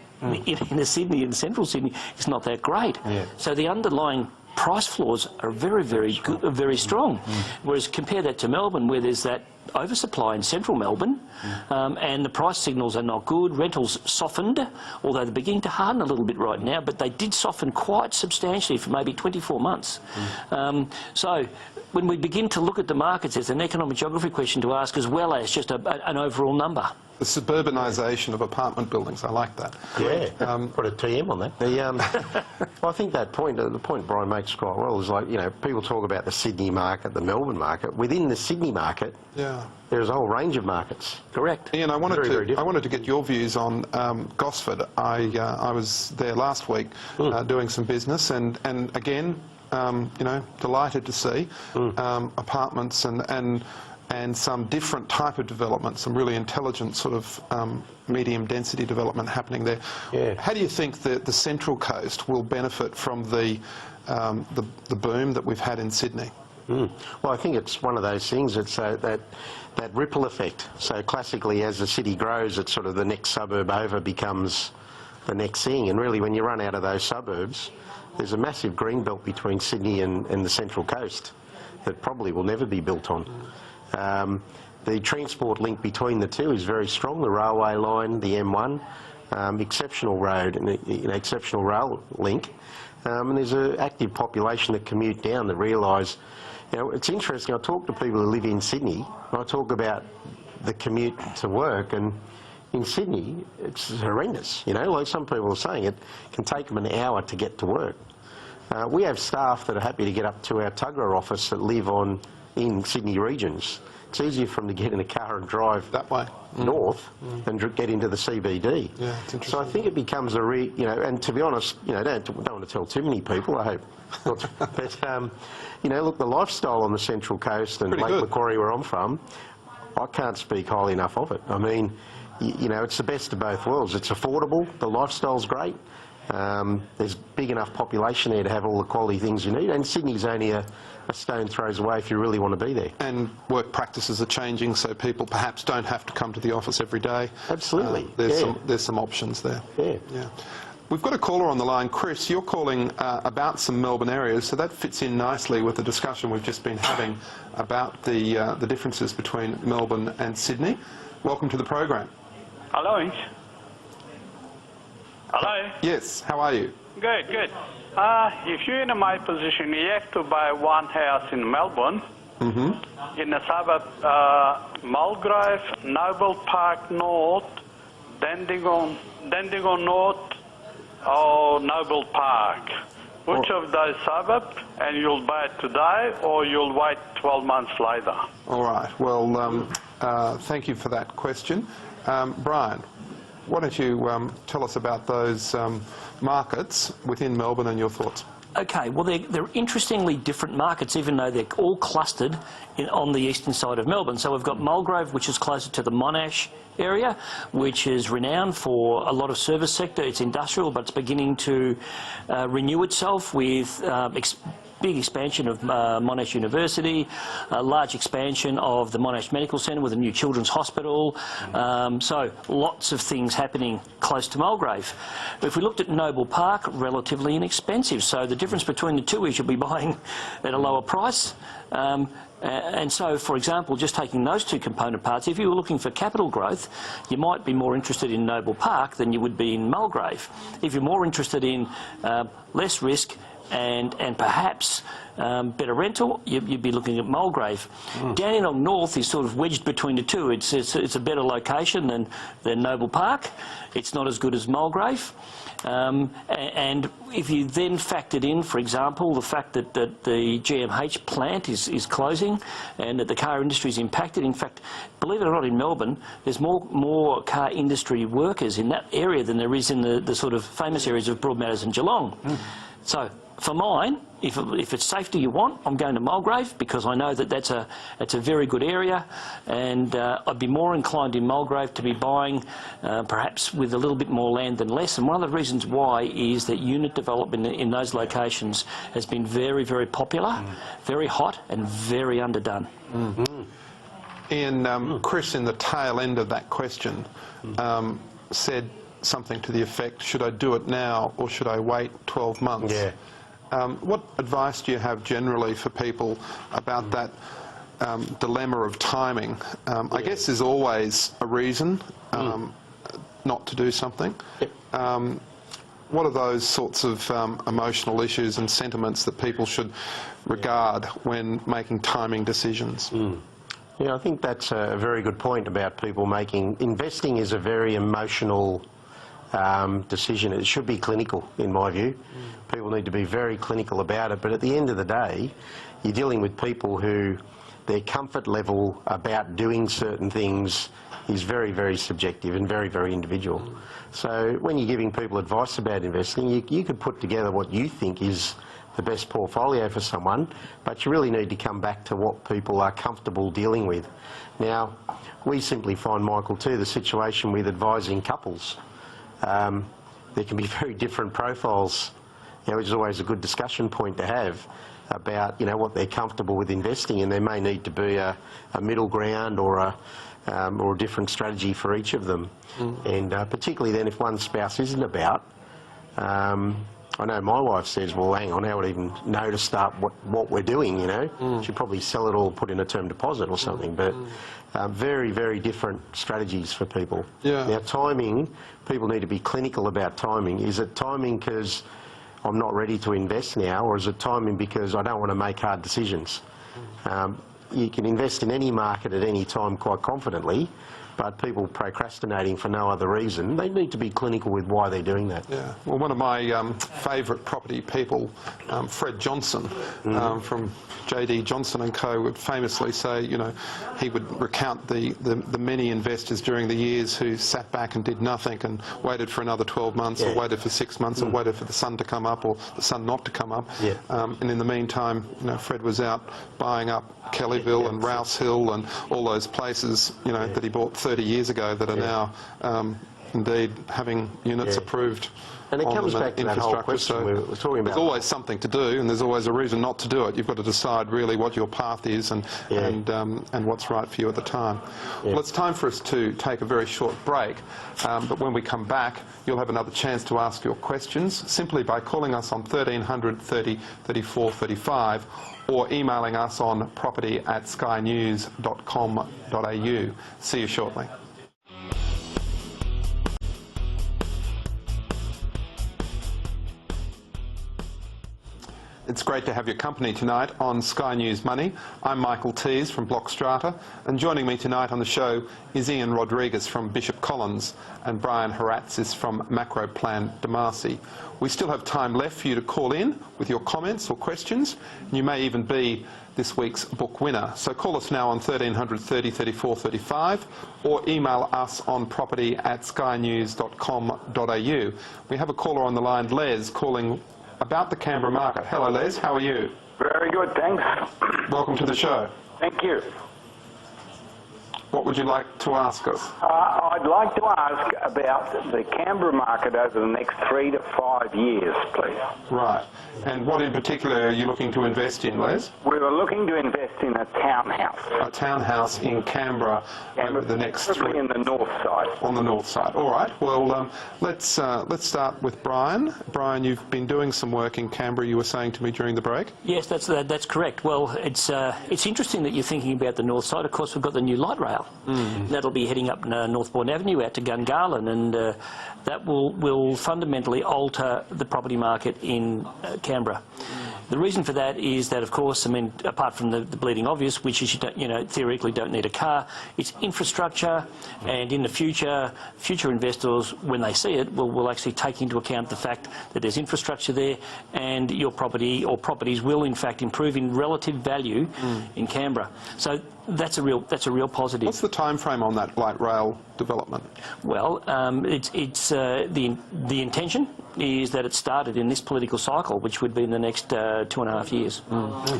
[SPEAKER 3] Sydney and central Sydney is not that great.
[SPEAKER 4] Yeah.
[SPEAKER 3] So the underlying price floors are very, very good, very strong. Whereas compare that to Melbourne, where there's that oversupply in central Melbourne, and the price signals are not good. Rentals softened, although they're beginning to harden a little bit right now, but they did soften quite substantially for maybe 24 months. So when we begin to look at the markets, there's an economic geography question to ask as well as just an overall number.
[SPEAKER 2] The suburbanisation of apartment buildings, I like that.
[SPEAKER 4] Yeah, put a TM on that. Well, I think that point, the point Brian makes quite well, is like, you know, people talk about the Sydney market, the Melbourne market. Within the Sydney market, there's a whole range of markets.
[SPEAKER 3] Correct.
[SPEAKER 2] Ian, I wanted to get your views on Gosford. I was there last week doing some business, and again, you know, delighted to see apartments and some different type of development, some really intelligent sort of medium density development happening there.
[SPEAKER 4] Yeah.
[SPEAKER 2] How do you think that the Central Coast will benefit from the boom that we've had in Sydney?
[SPEAKER 4] Well, I think it's one of those things. It's that ripple effect. So classically, as the city grows, it's sort of the next suburb over becomes the next thing. And really, when you run out of those suburbs, there's a massive green belt between Sydney and the Central Coast that probably will never be built on. The transport link between the two is very strong. The railway line, the M1, exceptional road and exceptional rail link. And there's an active population that commute down that realise, you know, it's interesting. I talk to people who live in Sydney, and I talk about the commute to work, and in Sydney, it's horrendous. You know, like some people are saying, it can take them an hour to get to work. We have staff that are happy to get up to our Tuggerah office that live in Sydney regions. It's easier for them to get in a car and drive that way north than get into the CBD.
[SPEAKER 2] Yeah, it's interesting.
[SPEAKER 4] So I think it becomes a you know, and to be honest, you know, don't want to tell too many people, I hope. But you know, look, the lifestyle on the Central Coast and Lake Macquarie, where I'm from, I can't speak highly enough of it. I mean, you know, it's the best of both worlds. It's affordable, the lifestyle's great. There's big enough population there to have all the quality things you need, and Sydney's only a stone throws away if you really want to be there. And
[SPEAKER 2] work practices are changing, so people perhaps don't have to come to the office every day.
[SPEAKER 4] Absolutely.
[SPEAKER 2] There's some options there. Yeah. We've got a caller on the line. Chris, you're calling about some Melbourne areas, so that fits in nicely with the discussion we've just been having about the differences between Melbourne and Sydney. Welcome to the program.
[SPEAKER 7] Hello. Hello?
[SPEAKER 2] Yes, how are you?
[SPEAKER 7] Good, good. If you're in my position, you have to buy one house in Melbourne, in the suburb, Mulgrave, Noble Park North, Dandenong North, or Noble Park. Which of those suburbs, and you'll buy it today, or you'll wait 12 months later?
[SPEAKER 2] All right, well, thank you for that question. Brian, why don't you tell us about those markets within Melbourne and your thoughts?
[SPEAKER 3] Okay, well, they're interestingly different markets, even though they're all clustered on the eastern side of Melbourne. So we've got Mulgrave, which is closer to the Monash area, which is renowned for a lot of service sector. It's industrial, but it's beginning to renew itself with big expansion of Monash University, a large expansion of the Monash Medical Centre with a new children's hospital. So lots of things happening close to Mulgrave. If we looked at Noble Park, relatively inexpensive. So the difference between the two is you'll be buying at a lower price. And so, for example, just taking those two component parts, if you were looking for capital growth, you might be more interested in Noble Park than you would be in Mulgrave. If you're more interested in less risk and perhaps better rental, you'd be looking at Mulgrave. Dandenong North is sort of wedged between the two. It's a better location than Noble Park. It's not as good as Mulgrave. And if you then factored in, for example, the fact that the GMH plant is closing and that the car industry is impacted. In fact, believe it or not, in Melbourne, there's more car industry workers in that area than there is in the sort of famous areas of Broadmeadows and Geelong. So for mine, if it's safety you want, I'm going to Mulgrave because I know that that's a very good area, and I'd be more inclined in Mulgrave to be buying perhaps with a little bit more land than less. And one of the reasons why is that unit development in those locations has been very, very popular, very hot and very underdone.
[SPEAKER 2] Ian, Chris, in the tail end of that question, said something to the effect, should I do it now or should I wait 12 months?
[SPEAKER 4] Yeah.
[SPEAKER 2] What advice do you have generally for people about that dilemma of timing? I guess there's always a reason not to do something. What are those sorts of emotional issues and sentiments that people should regard when making timing decisions?
[SPEAKER 4] Yeah, I think that's a very good point about people making... Investing is a very emotional decision. It should be clinical, in my view. People need to be very clinical about it, but at the end of the day, you're dealing with people who their comfort level about doing certain things is very, very subjective and very, very individual. So when you're giving people advice about investing, you could put together what you think is the best portfolio for someone, but you really need to come back to what people are comfortable dealing with. Now, we simply find, Michael, too, the situation with advising couples. There can be very different profiles, which is always a good discussion point to have about, what they're comfortable with investing, and there may need to be a middle ground or a different strategy for each of them. And particularly then if one spouse isn't about, I know my wife says, well, hang on, how would I even know to start what we're doing, She'd probably sell it all, put in a term deposit or something, but very, very different strategies for people. Now, timing, people need to be clinical about timing. Is it timing because I'm not ready to invest now, or is it timing because I don't want to make hard decisions? You can invest in any market at any time quite confidently, but people procrastinating for no other reason, they need to be clinical with why they're doing that. Yeah.
[SPEAKER 2] Well, one of my favourite property people, Fred Johnson, from JD Johnson & Co, would famously say, he would recount the many investors during the years who sat back and did nothing and waited for another 12 months or waited for 6 months or waited for the sun to come up or the sun not to come up. And in the meantime, Fred was out buying up Kellyville and Rouse Hill and all those places, that he bought 30 years ago that are now indeed having units approved.
[SPEAKER 4] And it comes back to that whole question we were talking about.
[SPEAKER 2] There's always something to do, and there's always a reason not to do it. You've got to decide really what your path is and what's right for you at the time. Well, it's time for us to take a very short break, but when we come back, you'll have another chance to ask your questions simply by calling us on 1300 30 34 35 or emailing us on property@skynews.com.au. See you shortly. It's great to have your company tonight on Sky News Money. I'm Michael Teys from Block Strata, and joining me tonight on the show is Ian Rodrigues from Bishop Collins and Brian Haratsis from MacroPlan Demarcy. We still have time left for you to call in with your comments or questions. You may even be this week's book winner. So call us now on 1300 30 34 35 or email us on property@skynews.com.au. We have a caller on the line, Les, calling about the Canberra market. Hello, Les. How are you?
[SPEAKER 8] Very good, thanks.
[SPEAKER 2] Welcome to the show.
[SPEAKER 8] Thank you.
[SPEAKER 2] What would you like to ask us?
[SPEAKER 8] I'd like to ask about the Canberra market over the next 3 to 5 years, please.
[SPEAKER 2] Right. And what in particular are you looking to invest in, Les?
[SPEAKER 8] We were looking to invest in a townhouse.
[SPEAKER 2] A townhouse in Canberra over the next
[SPEAKER 8] Preferably in the north side.
[SPEAKER 2] On the north side. All right. Well, let's start with Brian. Brian, you've been doing some work in Canberra. You were saying to me during the break.
[SPEAKER 3] Yes, that's correct. Well, it's interesting that you're thinking about the north side. Of course, we've got the new light rail. That'll be heading up Northbourne Avenue out to Gungahlin, and that will fundamentally alter the property market in Canberra. The reason for that is that, of course, I mean, apart from the bleeding obvious, which is theoretically don't need a car, it's infrastructure, and in the future investors, when they see it, will actually take into account the fact that there's infrastructure there, and your property or properties will in fact improve in relative value in Canberra. So that's a real positive.
[SPEAKER 2] What's the time frame on that light rail development?
[SPEAKER 3] Well, the intention is that it started in this political cycle, which would be in the next 2.5 years.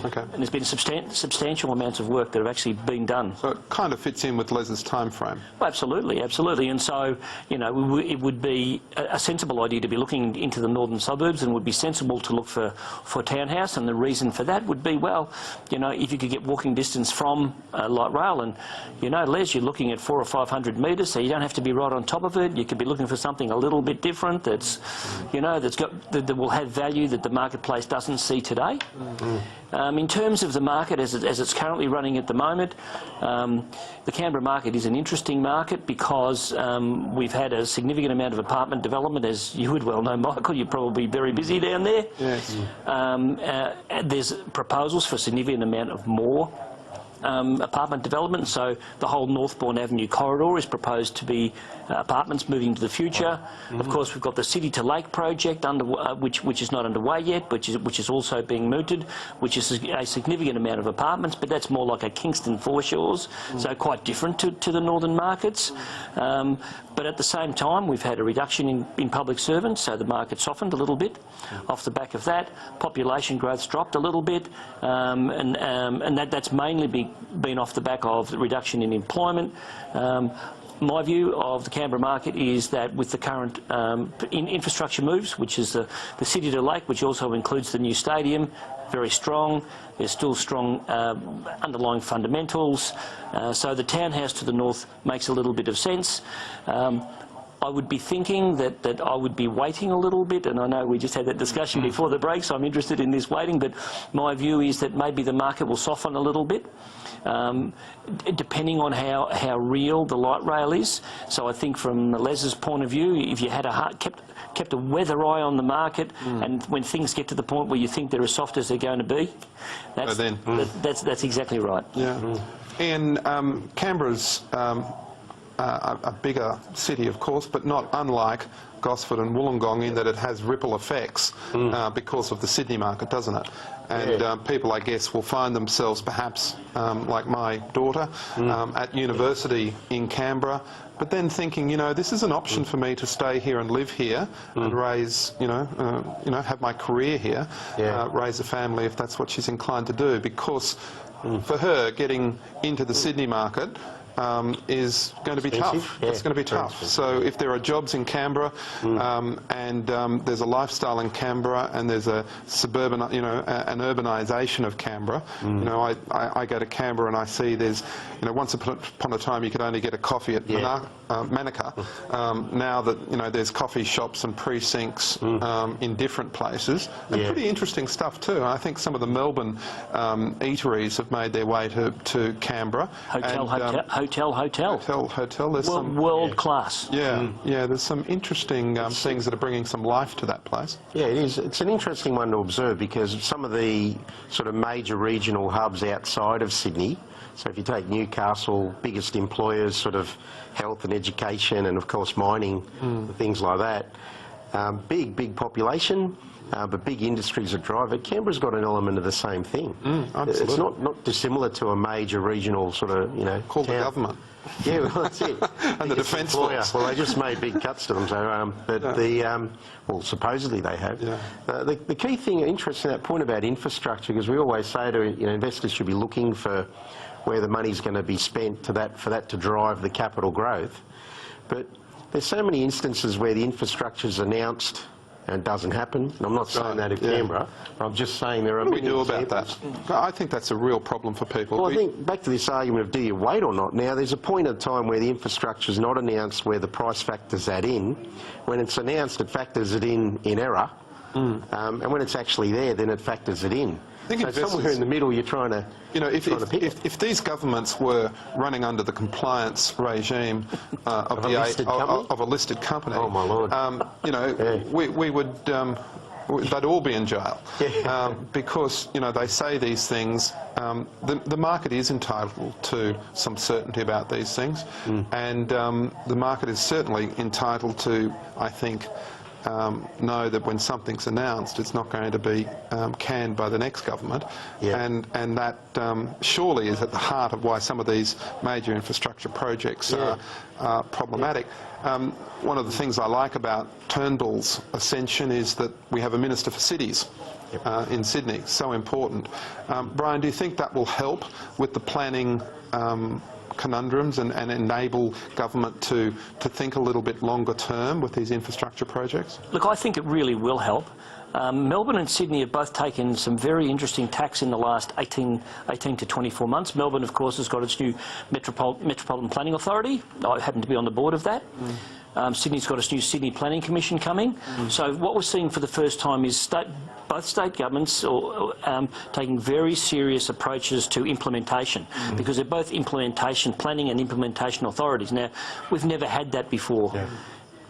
[SPEAKER 2] Okay.
[SPEAKER 3] And there's been substantial amounts of work that have actually been done.
[SPEAKER 2] So it kind of fits in with Les's time frame.
[SPEAKER 3] Well, absolutely, absolutely. And so, it would be a sensible idea to be looking into the northern suburbs, and would be sensible to look for townhouse. And the reason for that would be, well, if you could get walking distance from light rail, and Les, you're looking at 400 or 500 metres, so you don't have to be right on top of it. You could be looking for something a little bit different that will have value that the marketplace doesn't see today. In terms of the market as it's currently running at the moment, the Canberra market is an interesting market because we've had a significant amount of apartment development, as you would well know, Michael. You're probably very busy down there.
[SPEAKER 2] Yes.
[SPEAKER 3] There's proposals for a significant amount of more apartment development, so the whole Northbourne Avenue corridor is proposed to be apartments moving into the future. Of course, we've got the City to Lake project which is not underway yet, which is also being mooted, which is a significant amount of apartments, but that's more like a Kingston foreshores, so quite different to the northern markets. But at the same time, we've had a reduction in public servants, so the market softened a little bit. Off the back of that, population growth's dropped a little bit, and that's mainly been off the back of the reduction in employment. My view of the Canberra market is that with the current infrastructure moves, which is the City to Lake, which also includes the new stadium, very strong. There's still strong underlying fundamentals. So the townhouse to the north makes a little bit of sense. I would be thinking that I would be waiting a little bit, and I know we just had that discussion before the break, so I'm interested in this waiting, but my view is that maybe the market will soften a little bit, depending on how real the light rail is. So I think from Les's point of view, if you had kept a weather eye on the market, and when things get to the point where you think they're as soft as they're going to be, that's exactly right.
[SPEAKER 2] Yeah. And Canberra's a bigger city, of course, but not unlike Gosford and Wollongong in that it has ripple effects because of the Sydney market, doesn't it? And people, I guess, will find themselves perhaps, like my daughter, at university in Canberra, but then thinking, this is an option for me to stay here and live here and raise, have my career here, raise a family if that's what she's inclined to do, because for her, getting into the Sydney market is going to be tough.
[SPEAKER 4] Yeah.
[SPEAKER 2] It's going to be tough. So if there are jobs in Canberra and there's a lifestyle in Canberra and there's a suburban, an urbanisation of Canberra, I go to Canberra and I see there's, once upon a time you could only get a coffee at Manukau. Now that, there's coffee shops and precincts in different places. And pretty interesting stuff too. I think some of the Melbourne eateries have made their way to Canberra. Hotel. There's some
[SPEAKER 3] world class.
[SPEAKER 2] There's some interesting things that are bringing some life to that place.
[SPEAKER 4] Yeah, it is. It's an interesting one to observe because some of the sort of major regional hubs outside of Sydney, so if you take Newcastle, biggest employers, sort of health and education and of course mining, things like that, big population, but big industries that drive it. Canberra's got an element of the same thing.
[SPEAKER 2] Absolutely.
[SPEAKER 4] It's not dissimilar to a major regional sort of,
[SPEAKER 2] Called the
[SPEAKER 4] town.
[SPEAKER 2] government.
[SPEAKER 4] Yeah, well, that's it.
[SPEAKER 2] And the Defence Force.
[SPEAKER 4] Well, they just made big cuts to them, so, well, supposedly they have.
[SPEAKER 2] Yeah.
[SPEAKER 4] The key thing, interesting, that point about infrastructure, because we always say to investors should be looking for where the money's going to be spent for that to drive the capital growth. But there's so many instances where the infrastructure's announced and it doesn't happen. And I'm not saying that in Canberra. I'm just saying there are
[SPEAKER 2] What do we
[SPEAKER 4] many
[SPEAKER 2] do
[SPEAKER 4] examples.
[SPEAKER 2] about that? I think that's a real problem for people.
[SPEAKER 4] Well, I think back to this argument of do you wait or not. Now, there's a point in time where the infrastructure is not announced where the price factors that in. When it's announced, it factors it in error. And when it's actually there, then it factors it in.
[SPEAKER 2] I think
[SPEAKER 4] so somewhere in the middle, you're trying to
[SPEAKER 2] if these governments were running under the compliance regime of a listed company,
[SPEAKER 4] oh my Lord,
[SPEAKER 2] we would. They'd all be in jail because they say these things. The market is entitled to some certainty about these things, and the market is certainly entitled to, I think, know that when something's announced, it's not going to be canned by the next government, and that surely is at the heart of why some of these major infrastructure projects are problematic. One of the things I like about Turnbull's ascension is that we have a Minister for Cities in Sydney, so important. Brian, do you think that will help with the planning conundrums and enable government to think a little bit longer term with these infrastructure projects?
[SPEAKER 3] Look, I think it really will help. Melbourne and Sydney have both taken some very interesting tacks in the last 18 to 24 months. Melbourne, of course, has got its new Metropolitan Planning Authority. I happen to be on the board of that. Sydney's got its new Sydney Planning Commission coming. So what we're seeing for the first time is both state governments taking very serious approaches to implementation, because they're both planning and implementation authorities. Now, we've never had that before.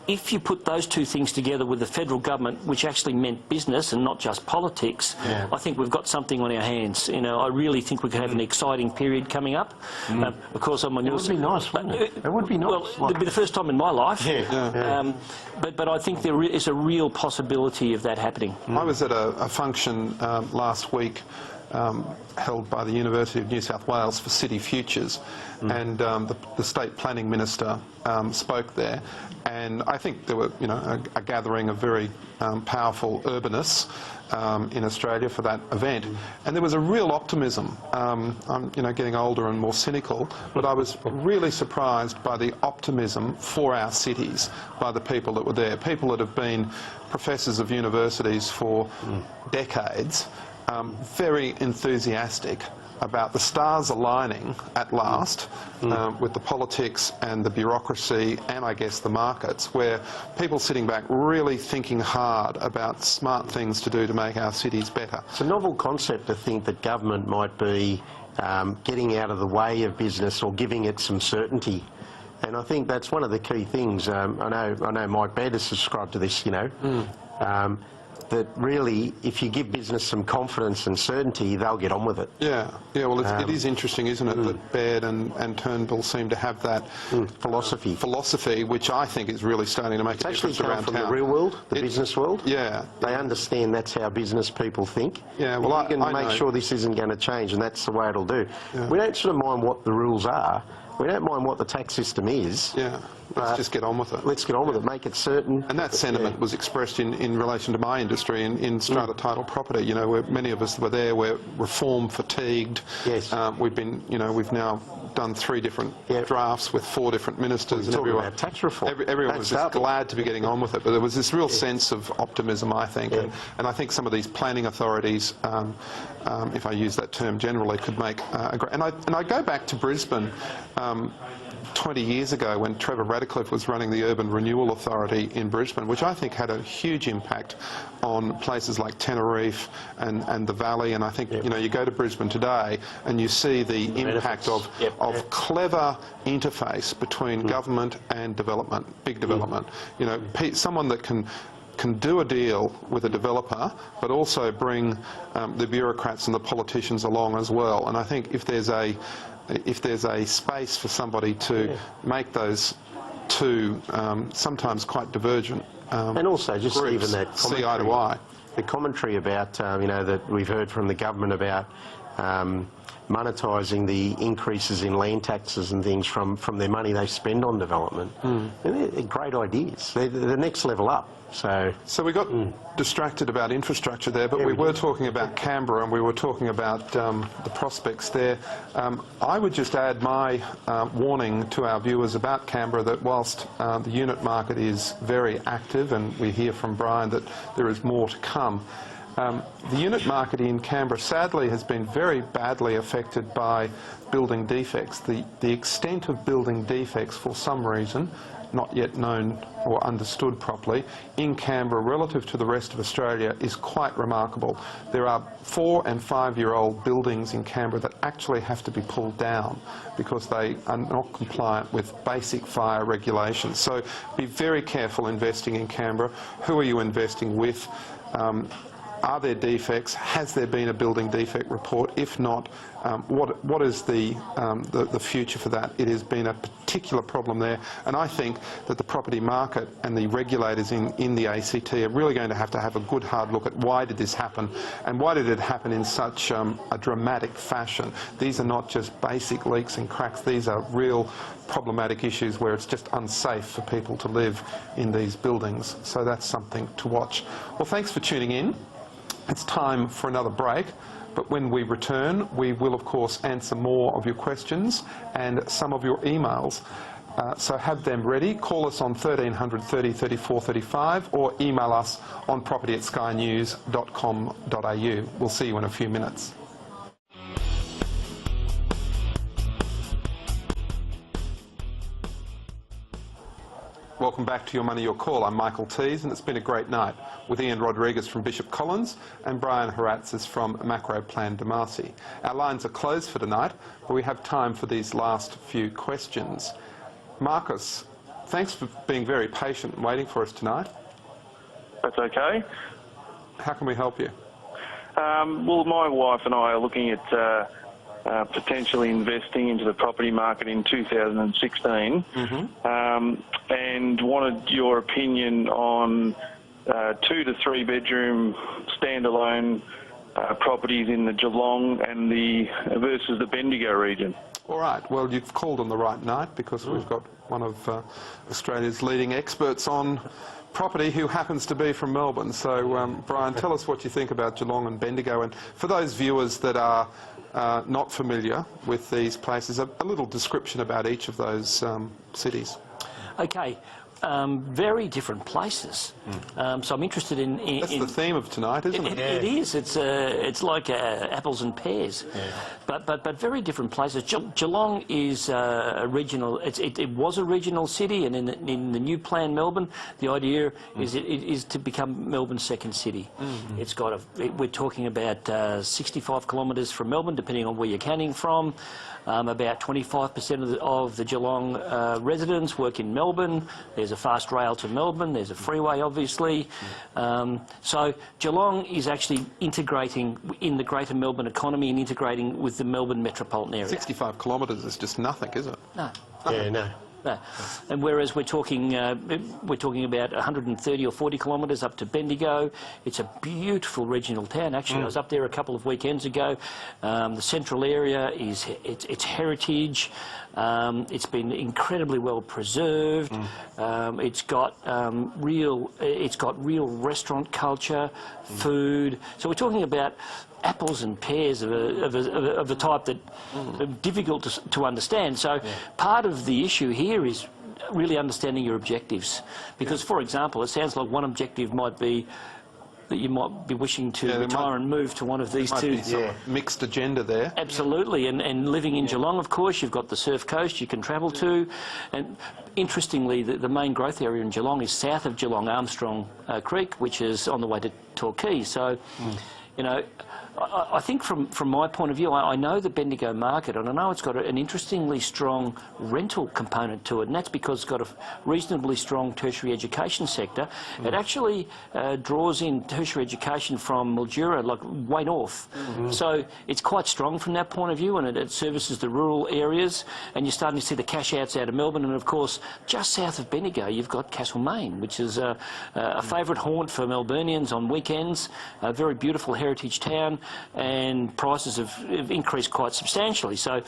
[SPEAKER 3] If you put those two things together with the federal government, which actually meant business and not just politics, I think we've got something on our hands. I really think we could have an exciting period coming up. Of course, I'm on your side.
[SPEAKER 4] It would be nice, wouldn't it? It would be nice.
[SPEAKER 3] Well, it'd be the first time in my life. But I think there is a real possibility of that happening.
[SPEAKER 2] I was at a function last week held by the University of New South Wales for City Futures, and the State Planning Minister spoke there, and I think there were a gathering of very powerful urbanists in Australia for that event, and there was a real optimism. I'm getting older and more cynical, but I was really surprised by the optimism for our cities by the people that were there, people that have been professors of universities for decades, very enthusiastic about the stars aligning at last with the politics and the bureaucracy and, I guess, the markets, where people sitting back really thinking hard about smart things to do to make our cities better.
[SPEAKER 4] It's a novel concept to think that government might be getting out of the way of business or giving it some certainty. And I think that's one of the key things. I know Mike Baird has subscribed to this, that really, if you give business some confidence and certainty, they'll get on with it.
[SPEAKER 2] Well, it is interesting, isn't it, that Baird and Turnbull seem to have that philosophy, which I think is really starting to make a difference around town.
[SPEAKER 4] From the real world, the business world. They understand that's how business people think.
[SPEAKER 2] Well,
[SPEAKER 4] you can make sure this isn't going to change, and that's the way it'll do. We don't sort of mind what the rules are. We don't mind what the tax system is.
[SPEAKER 2] Let's just get on with it.
[SPEAKER 4] Let's get on with it, make it certain.
[SPEAKER 2] And that sentiment was expressed in relation to my industry, in strata title property, where many of us were there, we're reform fatigued. We've now done 3 different drafts with 4 different ministers, and everyone
[SPEAKER 4] about tax reform.
[SPEAKER 2] Everyone was just glad to be getting on with it. But there was this real sense of optimism, I think, and I think some of these planning authorities, if I use that term generally, could make a great. And I go back to Brisbane 20 years ago when Trevor Radcliffe was running the Urban Renewal Authority in Brisbane, which I think had a huge impact on places like Tenerife and the Valley. And I think you go to Brisbane today and you see the impact of clever interface between government and development, big development. Someone that can do a deal with a developer, but also bring the bureaucrats and the politicians along as well. And I think if there's a space for somebody to make those two sometimes quite divergent
[SPEAKER 4] And also just
[SPEAKER 2] groups
[SPEAKER 4] even that
[SPEAKER 2] see eye to eye.
[SPEAKER 4] The commentary about, that we've heard from the government about monetising the increases in land taxes and things from their money they spend on development. And they're great ideas. They're the next level up. So
[SPEAKER 2] we got distracted about infrastructure there, but we were talking about Canberra and we were talking about the prospects there. I would just add my warning to our viewers about Canberra that whilst the unit market is very active, and we hear from Brian that there is more to come, the unit market in Canberra sadly has been very badly affected by building defects. The extent of building defects for some reason, not yet known or understood properly, in Canberra relative to the rest of Australia is quite remarkable. There are 4- and 5-year-old buildings in Canberra that actually have to be pulled down because they are not compliant with basic fire regulations. So be very careful investing in Canberra. Who are you investing with? Are there defects? Has there been a building defect report? If not, what is the future for that? It has been a particular problem there, and I think that the property market and the regulators in the ACT are really going to have a good hard look at why did this happen, and why did it happen in such a dramatic fashion. These are not just basic leaks and cracks, these are real problematic issues where it's just unsafe for people to live in these buildings. So that's something to watch. Well, thanks for tuning in. It's time for another break, but when we return, we will of course answer more of your questions and some of your emails. So have them ready. Call us on 1300 30 34 35 or email us on property@skynews.com.au. We'll see you in a few minutes. Welcome back to Your Money, Your Call. I'm Michael Teys, and it's been a great night with Ian Rodrigues from Bishop Collins and Brian Haratsis from MacroPlan and Ian Rodrigues. Our lines are closed for tonight, but we have time for these last few questions. Marcus, thanks for being very patient and waiting for us tonight.
[SPEAKER 9] That's okay.
[SPEAKER 2] How can we help you?
[SPEAKER 9] Well, my wife and I are looking at potentially investing into the property market in 2016, and wanted your opinion on 2 to 3 bedroom standalone properties in the Geelong and versus the Bendigo region.
[SPEAKER 2] All right, well, you've called on the right night because we've got one of Australia's leading experts on property who happens to be from Melbourne. So, Brian, tell us what you think about Geelong and Bendigo. And for those viewers that are not familiar with these places, a little description about each of those cities.
[SPEAKER 3] Okay. Very different places. So I'm interested in
[SPEAKER 2] That's the theme of tonight, isn't it?
[SPEAKER 3] It is. It's like apples and pears, but very different places. Geelong is a regional. It was a regional city, and in the new plan Melbourne, the idea is to become Melbourne's second city. It's got we're talking about 65 kilometres from Melbourne, depending on where you're counting from. About 25% of the Geelong residents work in Melbourne. There's a fast rail to Melbourne. There's a freeway, obviously. So Geelong is actually integrating in the greater Melbourne economy and integrating with the Melbourne metropolitan area.
[SPEAKER 2] 65 kilometres is just nothing, is it?
[SPEAKER 3] No.
[SPEAKER 4] Yeah, no.
[SPEAKER 3] And whereas we're talking about 130 or 40 kilometres up to Bendigo, it's a beautiful regional town. Actually, I was up there a couple of weekends ago. The central area is its heritage. It's been incredibly well preserved. It's got real restaurant culture, food. So we're talking about apples and pears of the type that are difficult to understand. So part of the issue here is really understanding your objectives. Because, for example, it sounds like one objective might be that you might be wishing to retire and move to one of these two.
[SPEAKER 2] Might be some mixed agenda there.
[SPEAKER 3] Absolutely, and living in Geelong, of course, you've got the surf coast you can travel to, and interestingly, the main growth area in Geelong is south of Geelong, Armstrong Creek, which is on the way to Torquay. So you know, I think from my point of view, I know the Bendigo market, and I know it's got an interestingly strong rental component to it, and that's because it's got a reasonably strong tertiary education sector. It actually draws in tertiary education from Mildura, like way north. So it's quite strong from that point of view, and it services the rural areas, and you're starting to see the cash outs out of Melbourne, and of course, just south of Bendigo, you've got Castlemaine, which is a favourite haunt for Melburnians on weekends, a very beautiful heritage town, and prices have increased quite substantially. So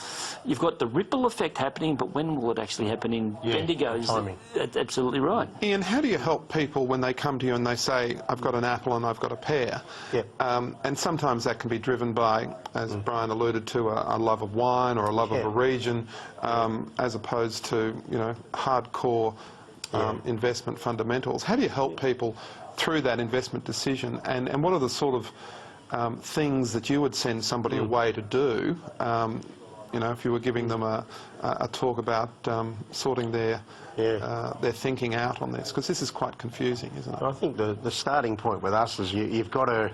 [SPEAKER 3] you've got the ripple effect happening, but when will it actually happen in Bendigo?
[SPEAKER 4] Timing.
[SPEAKER 3] That's absolutely right.
[SPEAKER 2] Ian, how do you help people when they come to you and they say, I've got an apple and I've got a pear? And sometimes that can be driven by, as Brian alluded to, a love of wine or a love of a region, as opposed to, you know, hardcore investment fundamentals. How do you help people through that investment decision, and what are the sort of things that you would send somebody away to do, you know, if you were giving them a talk about sorting their thinking out on this, because this is quite confusing, isn't it?
[SPEAKER 4] I think the starting point with us is you've got to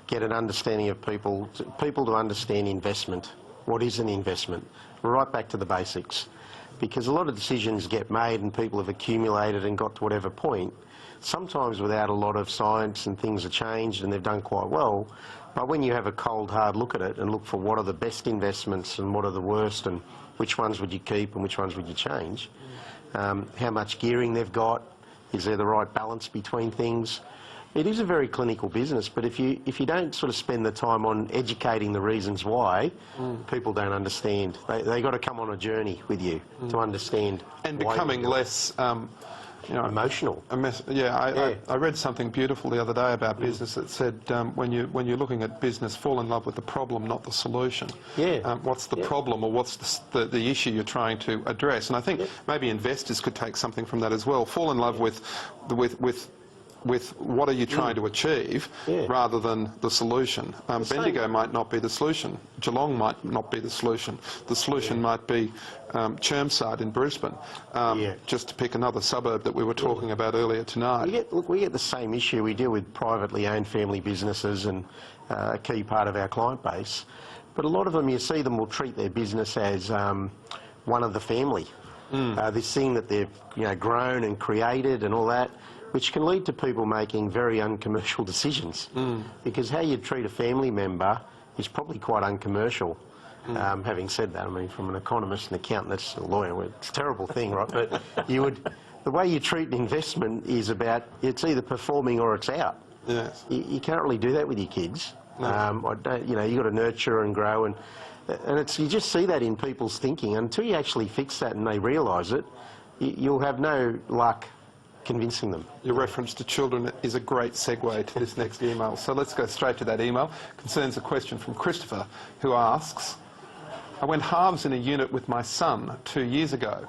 [SPEAKER 4] get an understanding of people to understand investment. What is an investment? Right back to the basics. Because a lot of decisions get made and people have accumulated and got to whatever point, sometimes without a lot of science, and things are changed and they've done quite well. But when you have a cold, hard look at it and look for what are the best investments and what are the worst, and which ones would you keep and which ones would you change, how much gearing they've got, is there the right balance between things? It is a very clinical business, but if you don't sort of spend the time on educating the reasons why, people don't understand. They got to come on a journey with you to understand.
[SPEAKER 2] And becoming less, you know,
[SPEAKER 4] emotional.
[SPEAKER 2] I read something beautiful the other day about business that said when you're looking at business, fall in love with the problem, not the solution. What's the problem, or what's the issue you're trying to address? And I think maybe investors could take something from that as well. Fall in love with what are you trying to achieve, rather than the solution. Bendigo might not be the solution. Geelong might not be the solution. The solution might be Chermside in Brisbane, just to pick another suburb that we were talking about earlier tonight.
[SPEAKER 4] We get the same issue. We deal with privately owned family businesses, and a key part of our client base. But a lot of them, you see them will treat their business as one of the family. This thing that they've grown and created and all that, which can lead to people making very uncommercial decisions. Because how you treat a family member is probably quite uncommercial. Having said that, I mean, from an economist and accountant, that's a lawyer, it's a terrible thing, right? But the way you treat an investment is about, it's either performing or it's out. You can't really do that with your kids. You've got to nurture and grow, and you just see that in people's thinking. Until you actually fix that and they realise it, you'll have no luck convincing them.
[SPEAKER 2] Your reference to children is a great segue to this next email. So let's go straight to that email. Concerns a question from Christopher, who asks, I went halves in a unit with my son 2 years ago.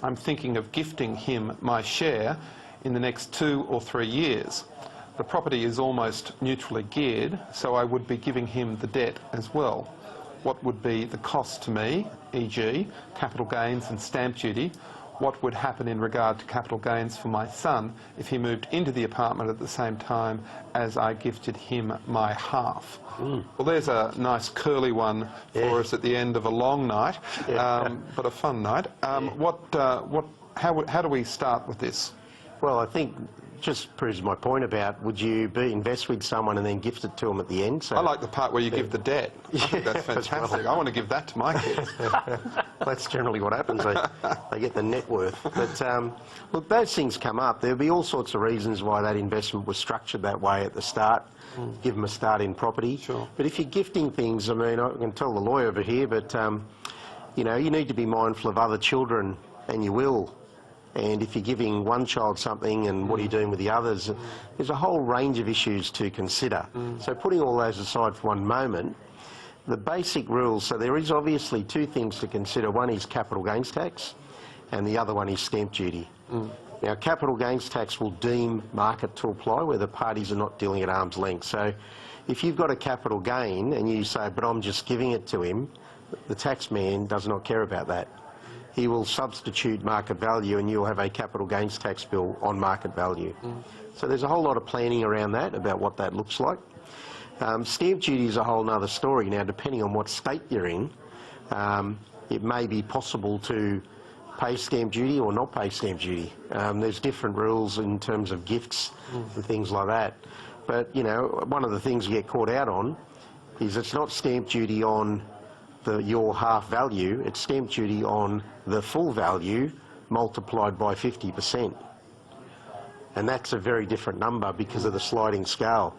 [SPEAKER 2] I'm thinking of gifting him my share in the next 2 or 3 years. The property is almost neutrally geared, so I would be giving him the debt as well. What would be the cost to me, e.g. capital gains and stamp duty? What would happen in regard to capital gains for my son if he moved into the apartment at the same time as I gifted him my half? Well, there's a nice curly one for us at the end of a long night, but a fun night. How do we start with this?
[SPEAKER 4] Well, I think just proves my point about, would you invest with someone and then gift it to them at the end? So
[SPEAKER 2] I like the part where you give the debt. I think that's fantastic. I want to give that to my kids.
[SPEAKER 4] That's generally what happens. They get the net worth. But look, those things come up. There'll be all sorts of reasons why that investment was structured that way at the start. Give them a start in property. But if you're gifting things, I mean, I can tell the lawyer over here, but you need to be mindful of other children, and you will. And if you're giving one child something, and what are you doing with the others? There's a whole range of issues to consider. So putting all those aside for one moment, the basic rules, so there is obviously two things to consider. One is capital gains tax, and the other one is stamp duty. Now, capital gains tax will deem market to apply where the parties are not dealing at arm's length. So if you've got a capital gain and you say, but I'm just giving it to him, the tax man does not care about that. He will substitute market value, and you'll have a capital gains tax bill on market value. So there's a whole lot of planning around that, about what that looks like. Stamp duty is a whole other story. Now, depending on what state you're in, it may be possible to pay stamp duty or not pay stamp duty. There's different rules in terms of gifts and things like that. But, you know, one of the things you get caught out on is it's not stamp duty on your half value, it's stamp duty on the full value multiplied by 50%. And that's a very different number because of the sliding scale.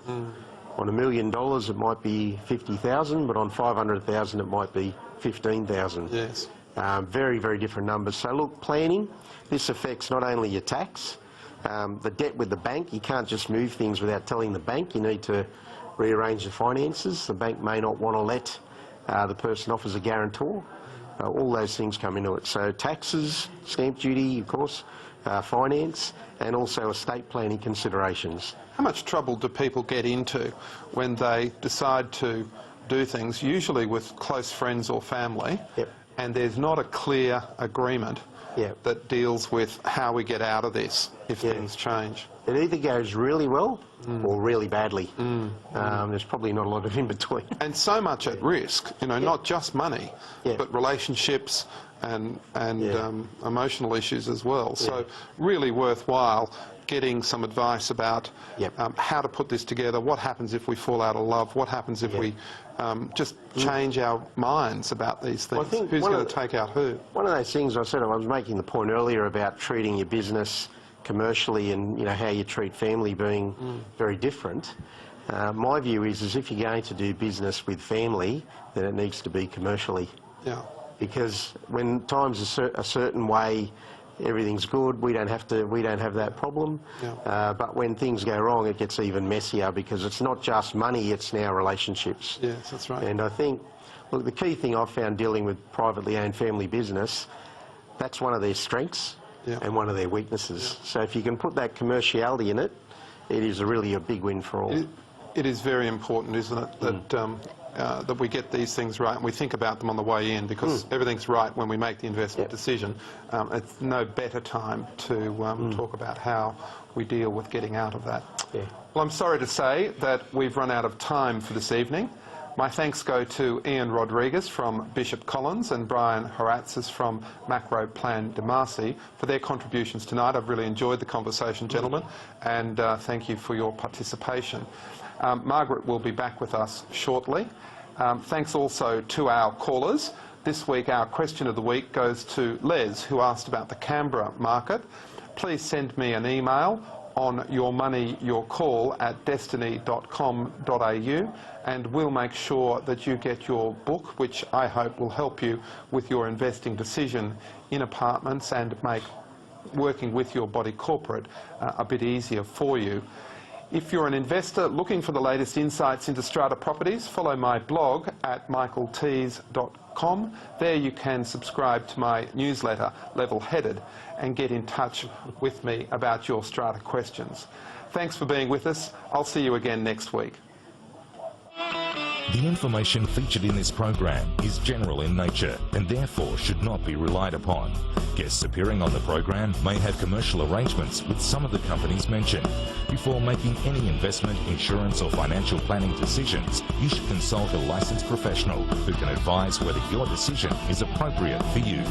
[SPEAKER 4] On $1 million it might be 50,000, but on 500,000 it might be 15,000.
[SPEAKER 2] Yes.
[SPEAKER 4] Very, very different numbers. So look, planning, this affects not only your tax, the debt with the bank. You can't just move things without telling the bank. You need to rearrange the finances. The bank may not want to let the person off as a guarantor. All those things come into it. So taxes, stamp duty, of course, finance, and also estate planning considerations.
[SPEAKER 2] How much trouble do people get into when they decide to do things, usually with close friends or family, and there's not a clear agreement that deals with how we get out of this if things change?
[SPEAKER 4] It either goes really well or really badly. There's probably not a lot of in between.
[SPEAKER 2] And so much at risk, you know, not just money, but relationships and emotional issues as well. So really worthwhile getting some advice about how to put this together, what happens if we fall out of love, what happens if we just change our minds about these things.
[SPEAKER 4] Well,
[SPEAKER 2] who's going to take out who?
[SPEAKER 4] One of those things I said, I was making the point earlier about treating your business commercially and, you know, how you treat family being very different. My view is if you're going to do business with family, then it needs to be commercially.
[SPEAKER 2] Yeah.
[SPEAKER 4] Because when times are a certain way, everything's good. We don't have that problem. But when things go wrong, it gets even messier because it's not just money; it's now relationships.
[SPEAKER 2] Yes, that's right.
[SPEAKER 4] And I think, look, the key thing I've found dealing with privately owned family business, that's one of their strengths and one of their weaknesses. So if you can put that commerciality in it, it is really a big win for all.
[SPEAKER 2] It is very important, isn't it, that that we get these things right and we think about them on the way in, because everything's right when we make the investment decision. It's no better time to talk about how we deal with getting out of that. Well, I'm sorry to say that we've run out of time for this evening. My thanks go to Ian Rodrigues from Bishop Collins and Brian Haratsis from MacroPlan and Ian for their contributions tonight. I've really enjoyed the conversation, gentlemen, and thank you for your participation. Margaret will be back with us shortly. Thanks also to our callers. This week our question of the week goes to Les, who asked about the Canberra market. Please send me an email on yourmoneyyourcall@destiny.com.au and we'll make sure that you get your book, which I hope will help you with your investing decision in apartments and make working with your body corporate a bit easier for you. If you're an investor looking for the latest insights into strata properties, follow my blog at michaelteys.com. There you can subscribe to my newsletter, Level Headed, and get in touch with me about your strata questions. Thanks for being with us. I'll see you again next week.
[SPEAKER 1] The information featured in this program is general in nature and therefore should not be relied upon. Guests appearing on the program may have commercial arrangements with some of the companies mentioned. Before making any investment, insurance or financial planning decisions, you should consult a licensed professional who can advise whether your decision is appropriate for you.